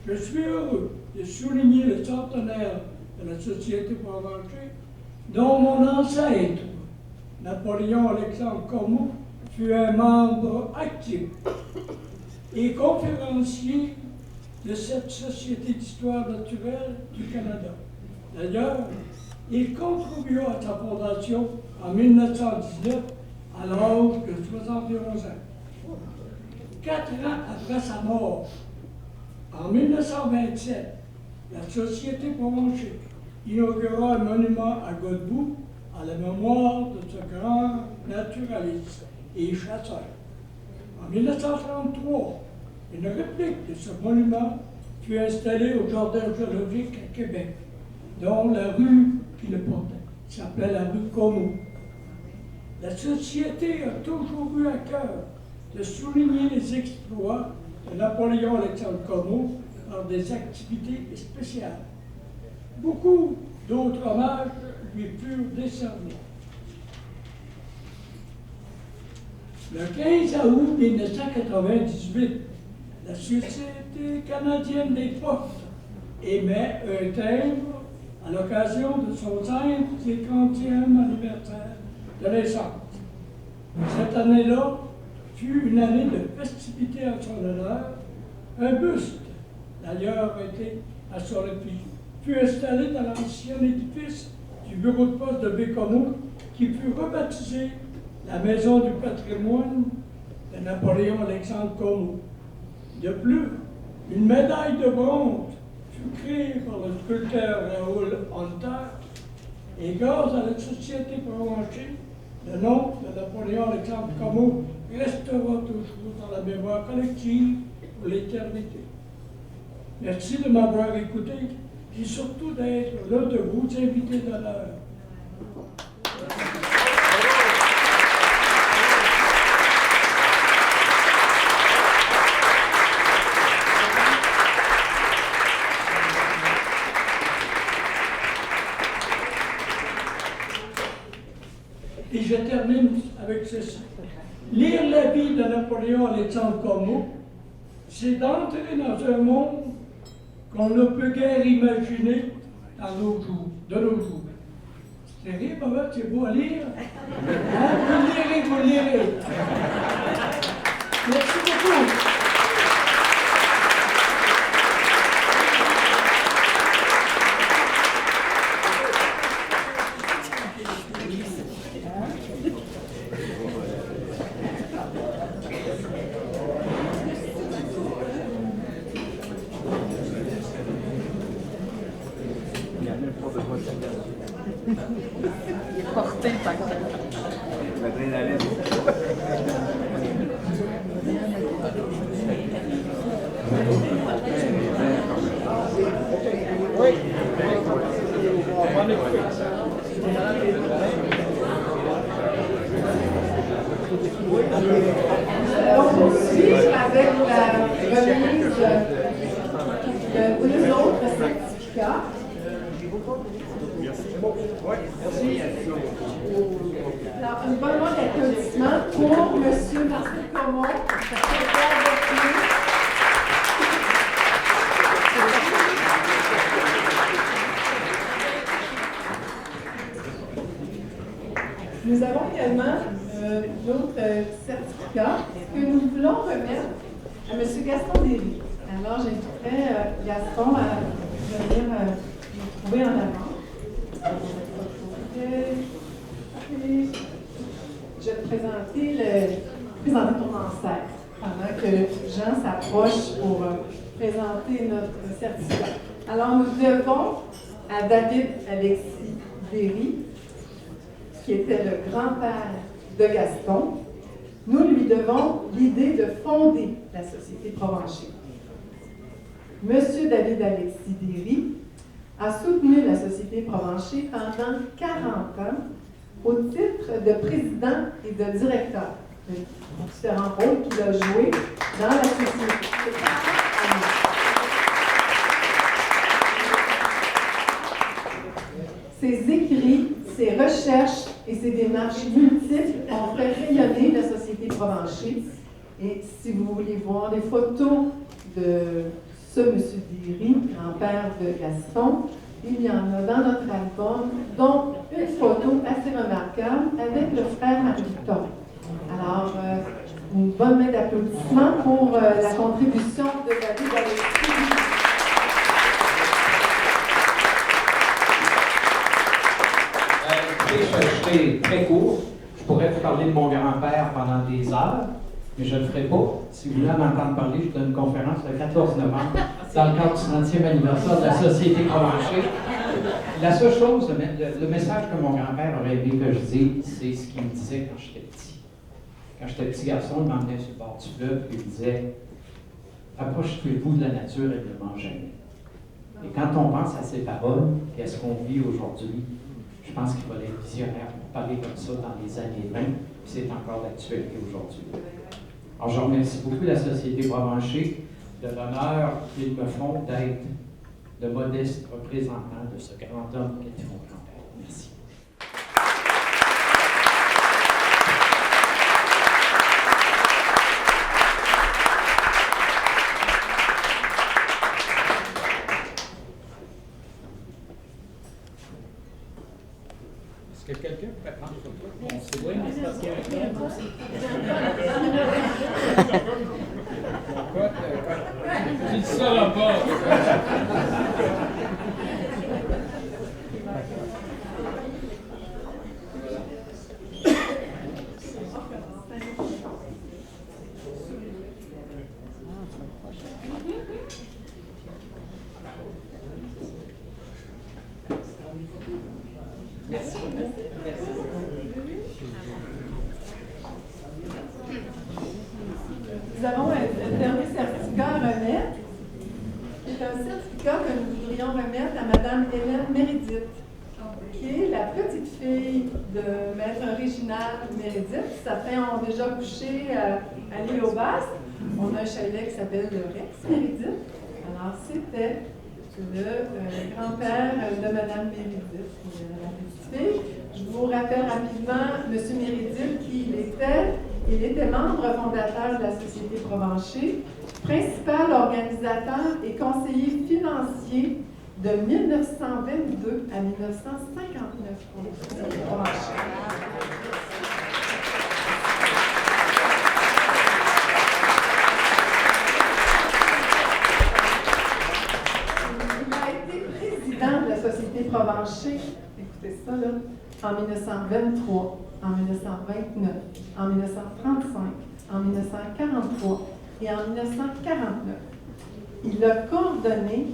Je suis heureux de souligner le centenaire de la Société Provencher, dont mon ancêtre, Napoléon-Alexandre Comeau, fut un membre actif et conférencier de cette Société d'histoire naturelle du Canada. D'ailleurs, il contribua à sa fondation en 1919 à l'âge de 71 ans. 4 ans après sa mort, en 1927, la Société Provencher inaugura un monument à Godbout à la mémoire de ce grand naturaliste et chasseur. En 1933, une réplique de ce monument fut installée au Jardin zoologique à Québec, dont la rue qui le portait s'appelait la rue Comeau. La Société a toujours eu à cœur de souligner les exploits de Napoléon-Alexandre Comeau par des activités spéciales. Beaucoup d'autres hommages lui furent décernés. Le 15 août 1998, la Société canadienne des postes émet un timbre à l'occasion de son 50e anniversaire de naissance. Cette année-là fut une année de festivités en son honneur. Un buste, d'ailleurs, à son épi, fut installé dans l'ancien édifice du bureau de poste de Bécomo, qui fut rebaptisé la Maison du patrimoine de Napoléon-Alexandre Comeau. De plus, une médaille de bronze fut créée par le sculpteur Raoul Hunter, et grâce à la Société Provencher, le nom de Napoléon-Alexandre Comeau restera toujours dans la mémoire collective pour l'éternité. Merci de m'avoir écouté et surtout d'être l'un de vos invités d'honneur. Et je termine avec ceci. Lire la vie de Napoléon-Alexandre Comeau, c'est d'entrer dans un monde qu'on ne peut guère imaginer de nos jours. C'est terrible, hein? C'est beau à lire. Hein? Vous le lirez. Merci beaucoup. Il n'y a même pas besoin de Porter le paquet. On poursuit avec la remise de deux autres certificats. Alors, une bonne main d'applaudissement pour M. Marcel Comont, secrétaire d'État. Nous avons également d'autres certificats que nous voulons remettre à M. Gaston Derry. Alors, j'inviterai Gaston à venir nous trouver en avant. Je vais te présenter ton ancêtre pendant que Jean s'approche pour présenter notre certificat. Alors, nous devons à David Alexis Derry, qui était le grand-père de Gaston, nous lui devons l'idée de fonder la Société Provencher. Monsieur David Alexis Derry a soutenu la Société Provencher pendant 40 ans au titre de président et de directeur. Les différents rôles qu'il a joués dans la société. Ses écrits, ses recherches et ses démarches multiples ont fait rayonner la Société Provencher. Et si vous voulez voir des photos de ce M. Derry, grand-père de Gaston, il y en a dans notre album, dont une photo assez remarquable avec le frère Marie-Victor. Alors, une bonne main d'applaudissement pour la contribution de David Alexis. Je serai très court. Je pourrais vous parler de mon grand-père pendant des heures, mais je ne le ferai pas. Si vous voulez en entendre parler, je donne une conférence le 14 novembre dans le cadre du 30e anniversaire de la Société Provencher. La seule chose, le message que mon grand-père aurait aimé que je dise, c'est ce qu'il me disait quand j'étais petit. Quand j'étais petit garçon, il m'emmenait sur le bord du fleuve et il me disait « Approchez-vous de la nature et ne mangez jamais. » Et quand on pense à ces paroles, qu'est-ce qu'on vit aujourd'hui, je pense qu'il va être visionnaire pour parler comme ça dans les années 20, puis c'est encore d'actualité aujourd'hui. Alors, je remercie beaucoup la Société Provencher de l'honneur qu'ils me font d'être le modeste représentant de ce grand homme qui était mon grand-père. Merci. Est-ce que quelqu'un peut prendre une photo? Bon, c'est loin, mais c'est parce qu'il y a un tu ne sauras pas. Nous avons un dernier certificat à remettre. C'est un certificat que nous voudrions remettre à Mme Hélène Méridite, qui est la petite fille de Maître Réginald Méridite. Certains ont déjà couché à l'île aux Basses. On a un chalet qui s'appelle le Rex Méridite. Alors, c'était le grand-père de Mme Méridite, la petite fille. Je vous rappelle rapidement M. Méridite qui il était. Il était membre fondateur de la Société Provencher, principal organisateur et conseiller financier de 1922 à 1959 pour la Société Provencher. Il a été président de la Société Provencher, écoutez ça là, en 1923. En 1929, en 1935, en 1943 et en 1949. Il a coordonné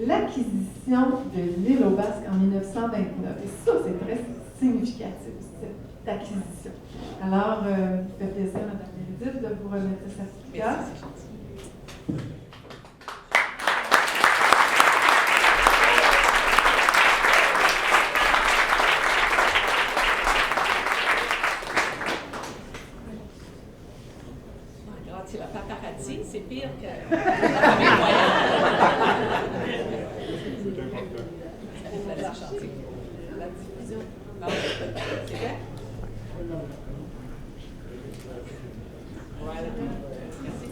l'acquisition l'acquisition de l'île au Basque en 1929. Et ça, c'est très significatif, cette acquisition. Alors, ça fait plaisir, Mme Meredith, de vous remettre ce certificat. C'est la paparazzi, c'est pire que ça fait plaisir, chantier. La diffusion. Bon, c'est bien? Voilà. Merci.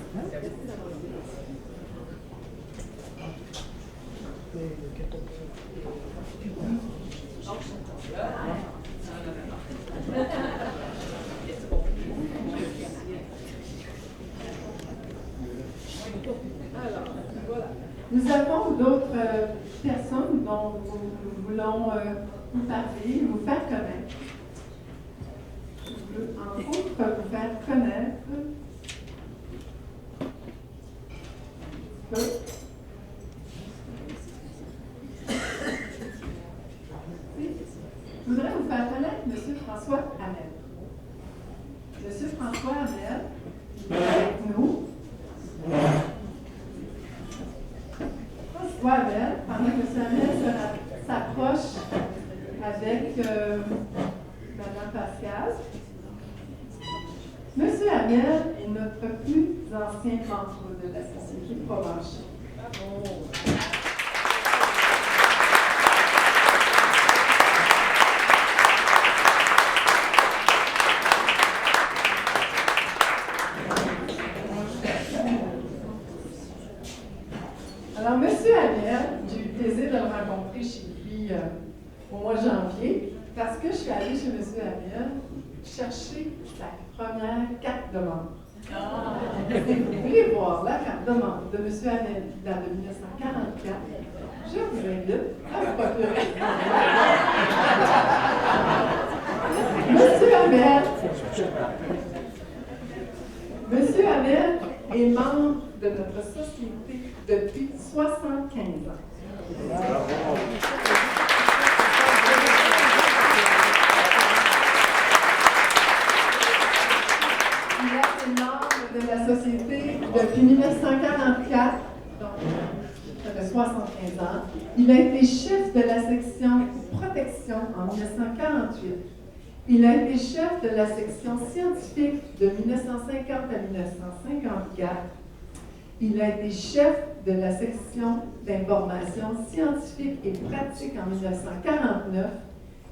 Alors, voilà. Nous avons d'autres personnes dont nous voulons vous parler, vous faire connaître. Je veux, entre autres, vous faire connaître je voudrais vous faire connaître M. François Hamel. M. François Hamel, il est avec nous. François Hamel, pendant que M. Hamel s'approche avec Mme Pascal. M. Hamel est notre plus ancien membre de la Société Provencher. Bravo! Alors, M. Hamel, j'ai eu le plaisir de le rencontrer chez lui au mois de janvier, parce que je suis allée chez M. Hamel chercher sa première carte de membre. Si vous voulez voir la carte de membre de M. Hamel qui date de 1944, je vous invite à vous procurer. M. Hamel est membre de notre société depuis 75 ans. Il a été membre de la société depuis 1944, donc ça fait 75 ans. Il a été chef de la section protection en 1948. Il a été chef de la section scientifique de 1950 à 1954. Il a été chef de la section d'information scientifique et pratique en 1949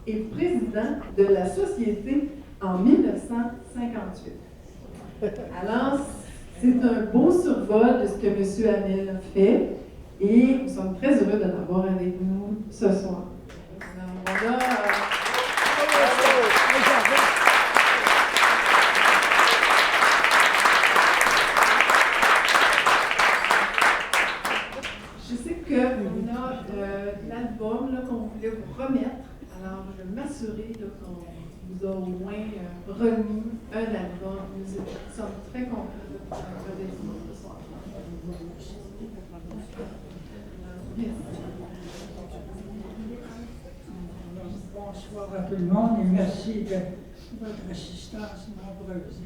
et président de la société en 1958. Alors, c'est un beau survol de ce que M. Hamel a fait et nous sommes très heureux de l'avoir avec nous ce soir. Alors, voilà. Je sais qu'on a l'album qu'on voulait vous remettre. Alors, je vais m'assurer qu'on vous a au moins remis un album. Nous sommes très contents de vous avoir ce soir. Merci. Bonsoir à tout le monde et merci de votre assistance nombreuse.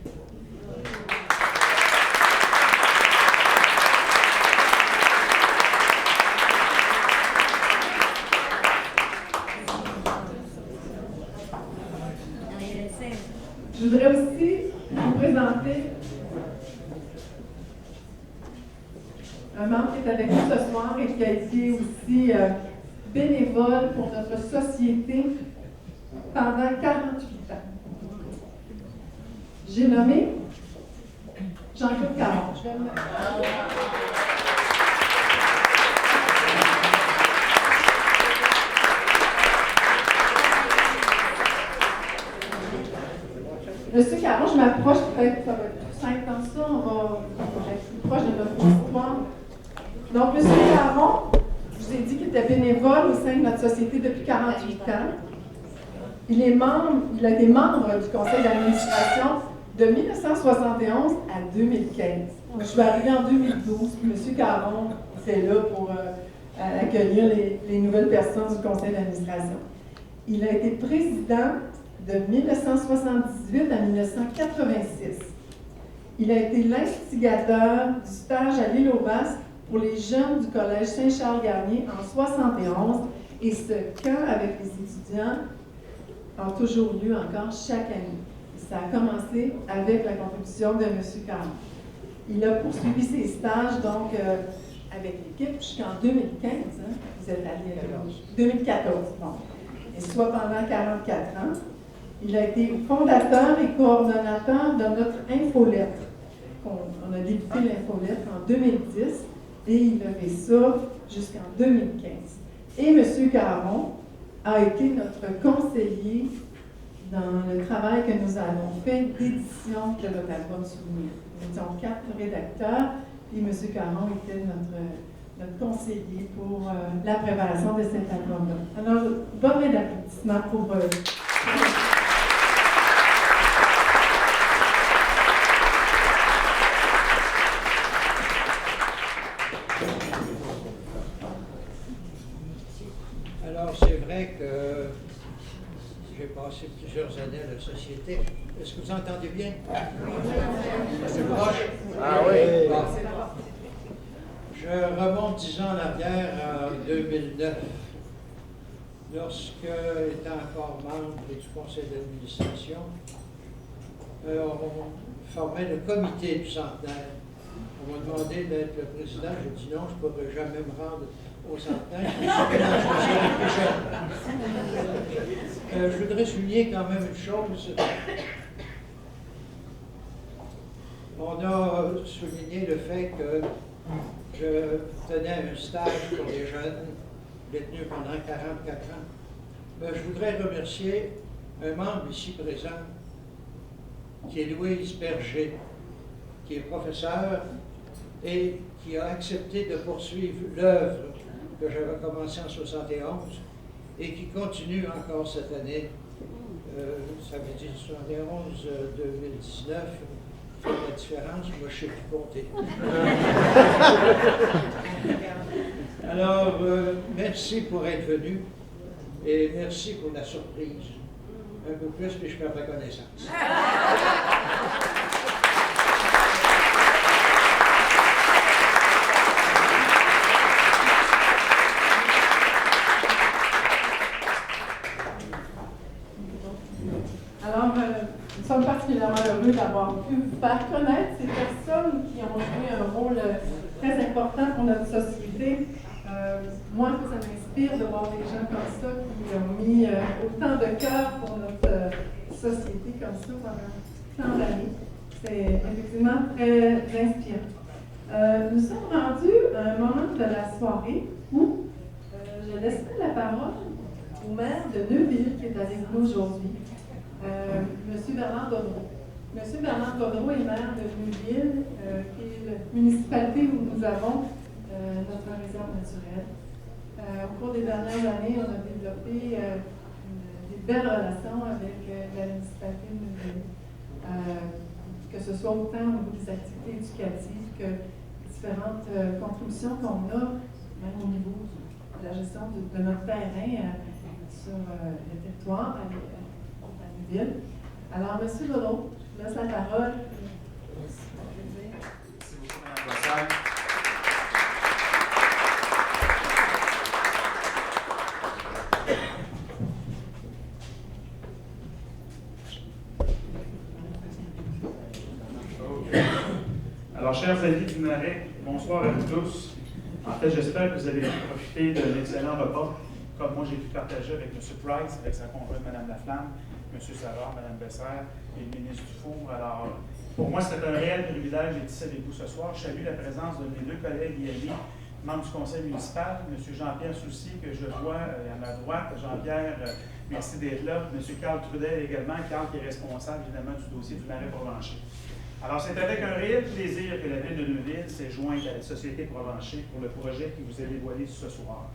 Je voudrais aussi vous présenter un membre qui est avec nous ce soir et qui a été aussi bénévole pour notre société pendant 48 ans. J'ai nommé Jean-Claude Caron. Je vais le mettre. Monsieur Caron, je m'approche peut-être, ça va être plus simple comme ça, on va être plus proche de notre histoire. Donc, Monsieur Caron, je vous ai dit qu'il était bénévole au sein de notre société depuis 48 ans. Il a été membre du conseil d'administration de 1971 à 2015. Je suis arrivée en 2012, puis M. Caron était là pour à accueillir les nouvelles personnes du conseil d'administration. Il a été président de 1978 à 1986. Il a été l'instigateur du stage à l'île aux Basques pour les jeunes du collège Saint-Charles-Garnier en 1971 et ce camp avec les étudiants a toujours lieu encore chaque année. Ça a commencé avec la contribution de M. Caron. Il a poursuivi ses stages donc avec l'équipe jusqu'en 2015. Hein, vous êtes allé à 2014, bon. Et soit pendant 44 ans. Il a été fondateur et coordonnateur de notre infolettre. On a débuté l'infolettre en 2010 et il a fait ça jusqu'en 2015. Et M. Caron a été notre conseiller dans le travail que nous avons fait d'édition de notre album Souvenir. Nous étions 4 rédacteurs et M. Caron était notre conseiller pour la préparation de cet album-là. Alors, bon d'applaudissements pour Alors, c'est vrai que j'ai passé plusieurs années à la société. Est-ce que vous entendez bien? C'est proche? Ah oui! Bon. Je remonte 10 ans en arrière, en 2009, lorsque, étant encore membre du conseil d'administration, on formait le comité du centenaire. On m'a demandé d'être le président. J'ai dit non, je ne pourrais jamais me rendre au centenaire. Je voudrais souligner quand même une chose. On a souligné le fait que je tenais un stage pour les jeunes détenus pendant 44 ans. Mais je voudrais remercier un membre ici présent, qui est Louise Berger, qui est professeur et qui a accepté de poursuivre l'œuvre que j'avais commencée en 1971 et qui continue encore cette année. Ça veut dire 71-2019. Fait la différence, moi je ne sais plus compter. Alors, merci pour être venu et merci pour la surprise. Un peu plus, mais je perds la connaissance. Alors, nous sommes particulièrement heureux d'avoir pu faire connaître ces personnes qui ont joué un rôle très important pour notre société. Moi, ça m'inspire de voir des gens comme ça qui ont mis autant de cœur pour notre société comme ça pendant tant d'années. C'est effectivement très inspirant. Nous sommes rendus à un moment de la soirée où je laisserai la parole au maire de Neuville qui est avec nous aujourd'hui. M. Bernard Godreau. M. Bernard Godreau est maire de Neuville, qui est la municipalité où nous avons notre réserve naturelle. Au cours des dernières années, on a développé des belles relations avec la municipalité de Neuville, que ce soit autant au niveau des activités éducatives que différentes contributions qu'on a, même au niveau de la gestion de notre terrain sur le territoire. Alors, M. Godreau, je laisse la parole. Merci beaucoup, Mme Bossard. Alors, chers amis du Marais, bonsoir à vous tous. En fait, j'espère que vous avez profité d'un excellent repas, comme moi j'ai pu partager avec M. Price, avec sa conjointe Mme Laflamme, M. Savard, Mme Bessère et le ministre Dufour. Alors, pour moi, c'est un réel privilège d'être ici avec vous ce soir. Je salue la présence de mes 2 collègues et amis, membres du conseil municipal, M. Jean-Pierre Soucy, que je vois à ma droite. Jean-Pierre, merci d'être là. M. Carl Trudel également, Carl qui est responsable évidemment du dossier du Marais Provencher. Alors, c'est avec un réel plaisir que la Ville de Neuville s'est jointe à la Société Provencher pour le projet qui vous est dévoilé ce soir.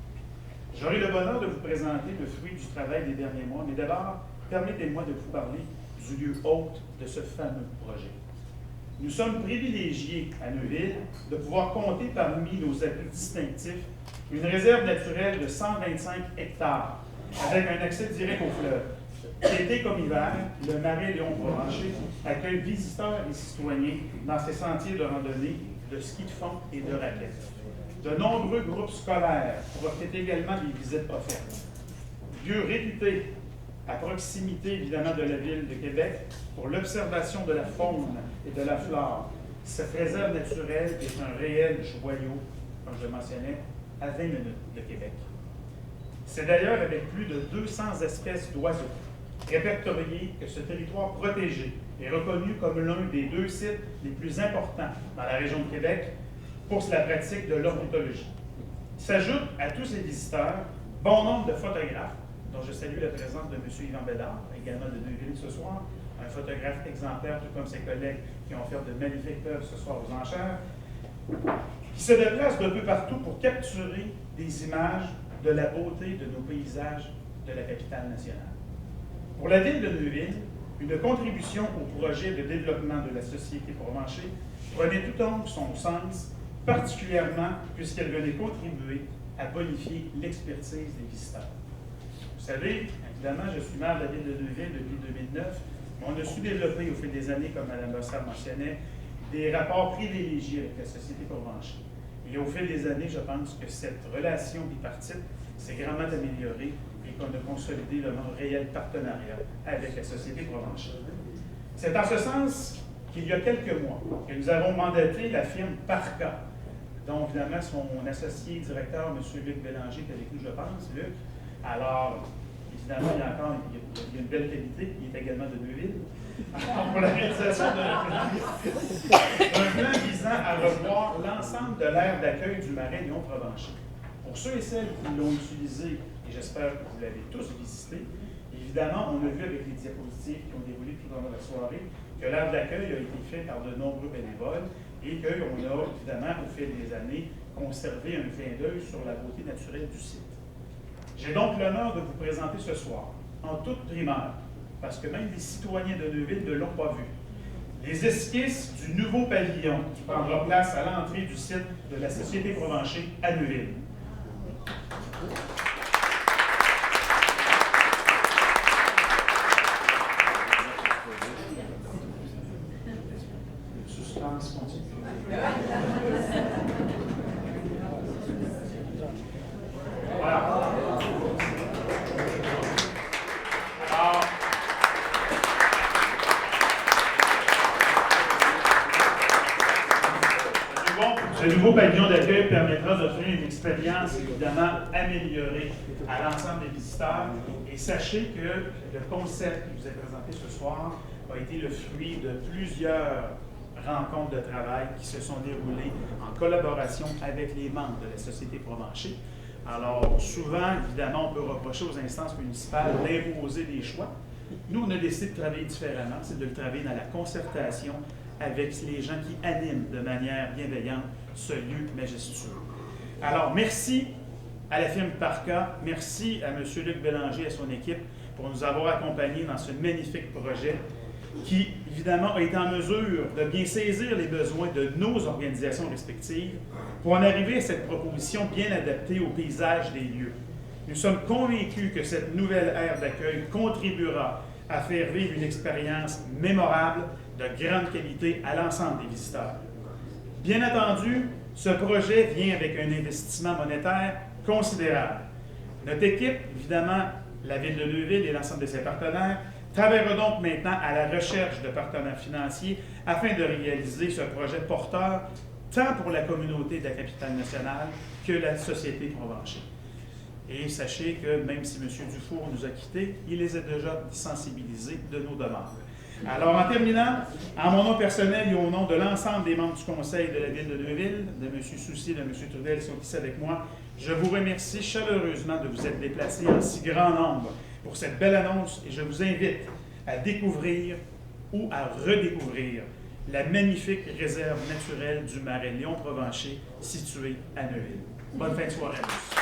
J'aurai le bonheur de vous présenter le fruit du travail des derniers mois, mais d'abord, permettez-moi de vous parler du lieu hôte de ce fameux projet. Nous sommes privilégiés à Neuville de pouvoir compter parmi nos atouts distinctifs une réserve naturelle de 125 hectares avec un accès direct au fleuve. Été comme hiver, le Marais Léon-Provencher accueille visiteurs et citoyens dans ses sentiers de randonnée, de ski de fond et de raquettes. De nombreux groupes scolaires profitent également des visites offertes. Lieu réputé à proximité évidemment de la ville de Québec pour l'observation de la faune et de la flore. Cette réserve naturelle est un réel joyau, comme je le mentionnais, à 20 minutes de Québec. C'est d'ailleurs avec plus de 200 espèces d'oiseaux répertoriés que ce territoire protégé est reconnu comme l'un des 2 sites les plus importants dans la région de Québec pour la pratique de l'ornithologie. S'ajoute à tous ces visiteurs bon nombre de photographes, dont je salue la présence de M. Yvan Bédard, également de Neuville ce soir, un photographe exemplaire, tout comme ses collègues qui ont offert de magnifiques œuvres ce soir aux enchères, qui se déplacent d'un peu partout pour capturer des images de la beauté de nos paysages de la capitale nationale. Pour la ville de Neuville, une contribution au projet de développement de la société Provencher prenait tout donc son sens, particulièrement puisqu'elle venait contribuer à bonifier l'expertise des visiteurs. Vous savez, évidemment, je suis maire de la ville de Neuville depuis 2009, mais on a su développer au fil des années, comme Mme Bossard mentionnait, des rapports privilégiés avec la société Provencher. Et au fil des années, je pense que cette relation bipartite s'est grandement améliorée et qu'on a consolidé le réel partenariat avec la société Provencher. C'est en ce sens qu'il y a quelques mois que nous avons mandaté la firme Parca, dont évidemment son associé directeur, M. Luc Bélanger, qui est avec nous, je pense. Luc, alors, évidemment, il y a une belle qualité, il est également de Neuville. Alors, pour la réalisation d'un plan visant à revoir l'ensemble de l'aire d'accueil du Marais Léon-Provencher. Pour ceux et celles qui l'ont utilisé, et j'espère que vous l'avez tous visité, évidemment, on a vu avec les diapositives qui ont déroulé tout au long de la soirée que l'aire d'accueil a été fait par de nombreux bénévoles et qu'on a, évidemment, au fil des années, conservé un clin d'œil sur la beauté naturelle du site. J'ai donc l'honneur de vous présenter ce soir, en toute primeur, parce que même les citoyens de Neuville ne l'ont pas vu, les esquisses du nouveau pavillon qui prendra place à l'entrée du site de la Société Provencher à Neuville. Le suspense continue. Voilà. Ce nouveau pavillon d'accueil permettra d'offrir une expérience évidemment améliorée à l'ensemble des visiteurs. Et sachez que le concept qui vous est présenté ce soir a été le fruit de plusieurs rencontres de travail qui se sont déroulées en collaboration avec les membres de la Société Provencher. Alors, souvent, évidemment, on peut reprocher aux instances municipales d'imposer des choix. Nous, on a décidé de travailler différemment, c'est de le travailler dans la concertation avec les gens qui animent de manière bienveillante ce lieu majestueux. Alors, merci à la firme Parca, merci à M. Luc Bélanger et à son équipe pour nous avoir accompagnés dans ce magnifique projet qui, évidemment, a été en mesure de bien saisir les besoins de nos organisations respectives pour en arriver à cette proposition bien adaptée au paysage des lieux. Nous sommes convaincus que cette nouvelle aire d'accueil contribuera à faire vivre une expérience mémorable de grande qualité à l'ensemble des visiteurs. Bien entendu, ce projet vient avec un investissement monétaire considérable. Notre équipe, évidemment, la Ville de Neuville et l'ensemble de ses partenaires, travaillera donc maintenant à la recherche de partenaires financiers afin de réaliser ce projet porteur tant pour la communauté de la capitale nationale que la société Provencher. Et sachez que même si M. Dufour nous a quittés, il les a déjà sensibilisés de nos demandes. Alors, en terminant, en mon nom personnel et au nom de l'ensemble des membres du Conseil de la Ville de Neuville, de M. Soucy, de M. Trudel qui sont ici avec moi, je vous remercie chaleureusement de vous être déplacés en si grand nombre pour cette belle annonce et je vous invite à découvrir ou à redécouvrir la magnifique réserve naturelle du Marais Léon-Provencher située à Neuville. Bonne fin de soirée à tous.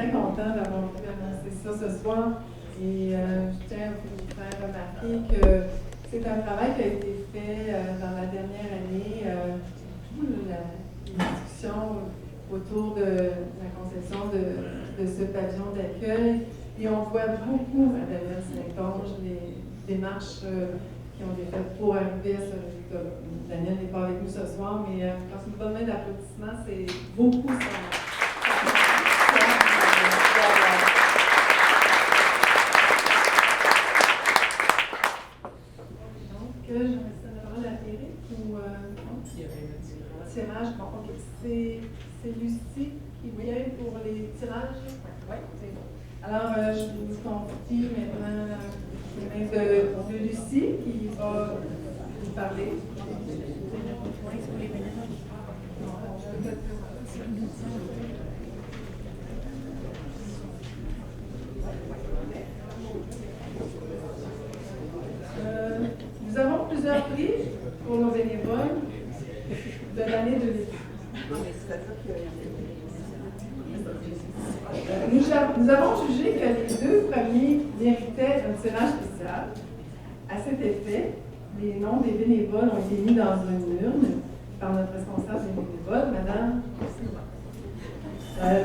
très contents d'avoir pu annoncer ça ce soir. Et je tiens à vous faire remarquer que c'est un travail qui a été fait dans la dernière année. Toute la discussion autour de la conception de ce pavillon d'accueil. Et on voit beaucoup, Madame Sélectonge, les démarches qui ont été faites pour arriver à ce résultat. Daniel n'est pas avec nous ce soir, mais quand une bonne main d'applaudissements, c'est beaucoup ça. Donc, j'aimerais ça d'avoir la Eric ou tirage. Bon, ok, c'est Lucie qui vient pour les tirages. Oui, c'est bon. Alors, je vous confie maintenant les mains de Lucie qui va vous parler. Nous avons plusieurs prix pour nos bénévoles de l'année 2000. Nous avons jugé que les deux premiers méritaient un tirage spécial. À cet effet, les noms des bénévoles ont été mis dans une urne par notre responsable des bénévoles, Madame.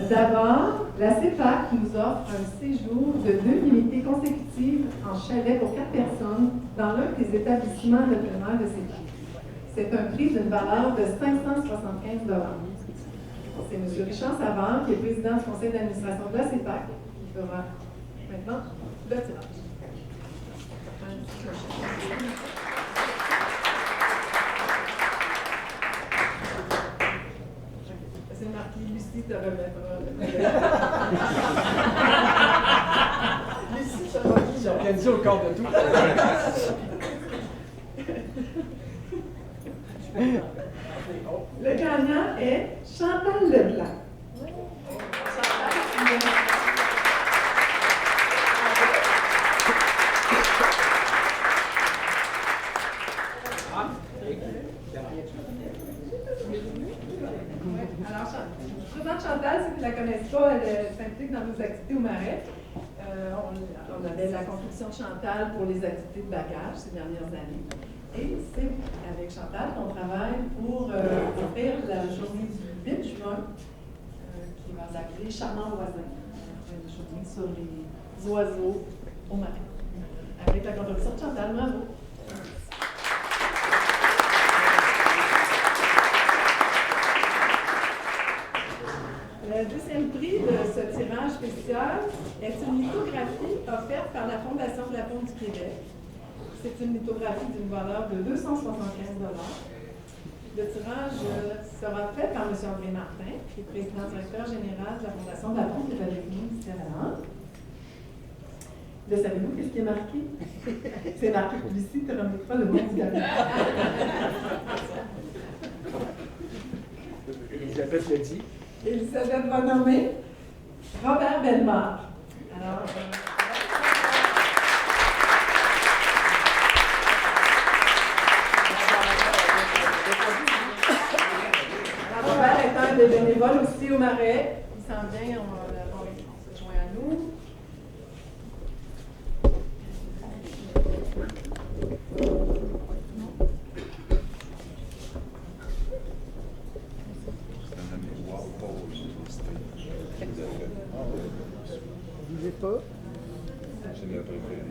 D'abord, la CEPAC nous offre un séjour de 2 nuitées consécutives en chalet pour 4 personnes dans l'un des établissements de plein air de CEPAC. C'est un prix d'une valeur de 575 $. C'est M. Richard Savard, qui est président du conseil d'administration de la CEPAC, qui fera maintenant le tirage. C'est marqué Lucie te remettra. Lucie te remettra. J'ai organisé au corps de tout. Le gagnant est Chantal Leblanc. Alors, je présente Chantal, si vous ne la connaissez pas, elle s'implique dans nos activités au Marais. On avait la construction de Chantal pour les activités de bagage ces dernières années. Et c'est avec Chantal qu'on travaille pour offrir la journée du 8 juin, qui va s'appeler Charmant Voisin. Une journée sur les oiseaux au Marais. Avec la construction de Chantal, bravo! Le deuxième prix de ce tirage spécial est une lithographie offerte par la Fondation de la Faune du Québec. C'est une lithographie d'une valeur de 275 $. Le tirage sera fait par M. André Martin, qui est président directeur général de la Fondation de la Faune, qui est avec nous ici à la Lampe. Le savez-vous qu'est-ce qui est marqué? C'est marqué Lucie te remettra le bon du gagnant. Elisabeth l'a dit. Elisabeth va nommer Robert Bellemare. Alors, Robert est un des bénévoles aussi au Marais. Il s'en vient, on se joint à nous. Vous ne pas? C'est ma préférée.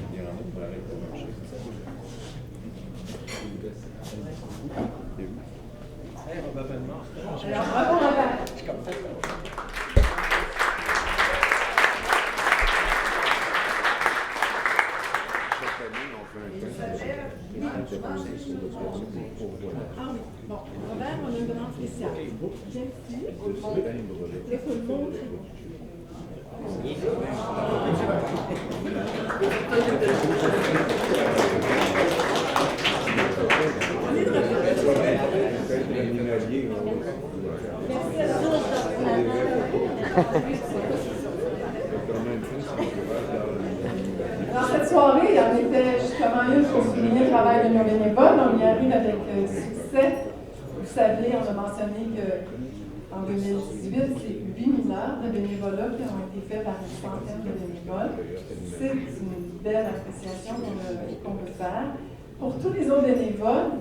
Il y en a qui m'arrêtent pour marcher. Hey, Robert Bellemare. Alors, bravo Robert. Je suis content. Chaque année, on fait un temps. Ah oui, bon, Robert, on a une demande spéciale. Viens ici. Il faut le montrer. Dans cette soirée, il y en était justement une pour souligner le travail de nos bénévoles. On y arrive avec succès. vous savez, on a mentionné qu'en 2018, c'est 8 mineurs de bénévolat qui ont été faits par une centaine de bénévoles. C'est une belle appréciation qu'on peut faire. Pour tous les autres bénévoles,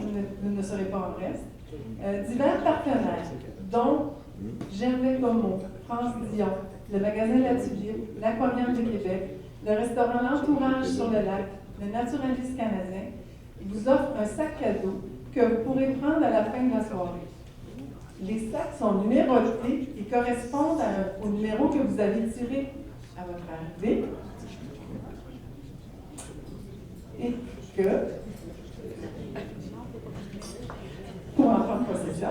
vous ne serez pas en reste. Divers partenaires, dont Gervais Como, France Dion, le magasin La Tulipe, l'Aquarium de Québec, le restaurant L'Entourage sur le lac, le Naturaliste canadien, vous offrent un sac cadeau que vous pourrez prendre à la fin de la soirée. Les sacs sont numérotés et correspondent au numéro que vous avez tiré à votre arrivée. Et que, pour en prendre possession,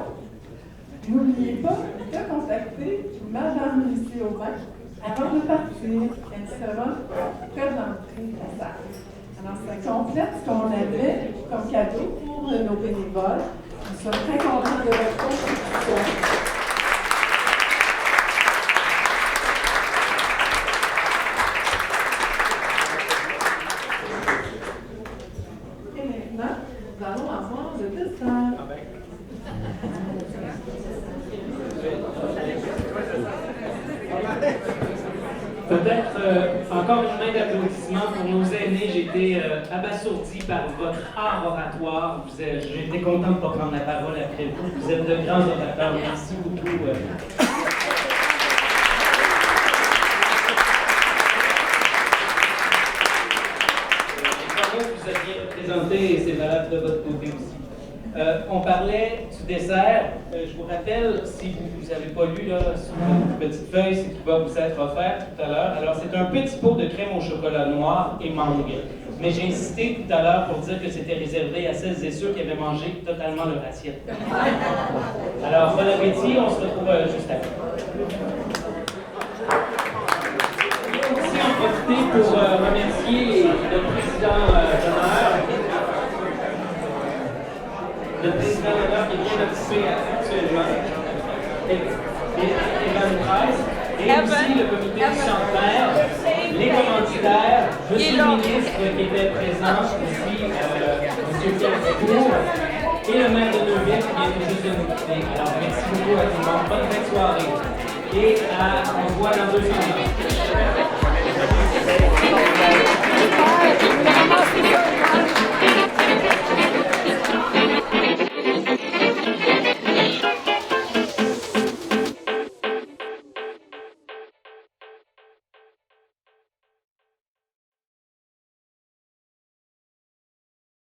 n'oubliez pas de contacter Madame Lucie Aubin avant de partir. Elle sera présentée à ça. Alors, ça complète ce qu'on avait comme cadeau pour nos bénévoles. Nous sommes très contents de votre contribution. Et maintenant, nous allons avoir le dessert. Peut-être encore une main d'applaudissement pour nos aînés. J'ai été abasourdi par votre art oratoire. J'étais content de ne pas prendre la parole après vous. Vous êtes de grands orateurs. Merci beaucoup. Vous aviez représenté et c'est valable de votre côté aussi. On parlait du dessert. Je vous rappelle, si vous n'avez pas lu là, sur votre petite feuille, ce qui va vous être offert tout à l'heure. Alors, c'est un petit pot de crème au chocolat noir et mangue. Mais j'ai insisté tout à l'heure pour dire que c'était réservé à celles et ceux qui avaient mangé totalement leur assiette. Alors, bon appétit, on se retrouve juste après. Je vais aussi en profiter pour remercier le président d'honneur. Le président d'honneur qui est bien occupé actuellement, Evan Price, et aussi le comité du centenaire, les commanditaires, monsieur le ministre qui était présent aussi, monsieur Pierre Ducour, et le maire de Neuville qui vient tout juste de nous quitter. Alors merci beaucoup à tout le monde, bonne fin de soirée, et on se voit dans 2 ans.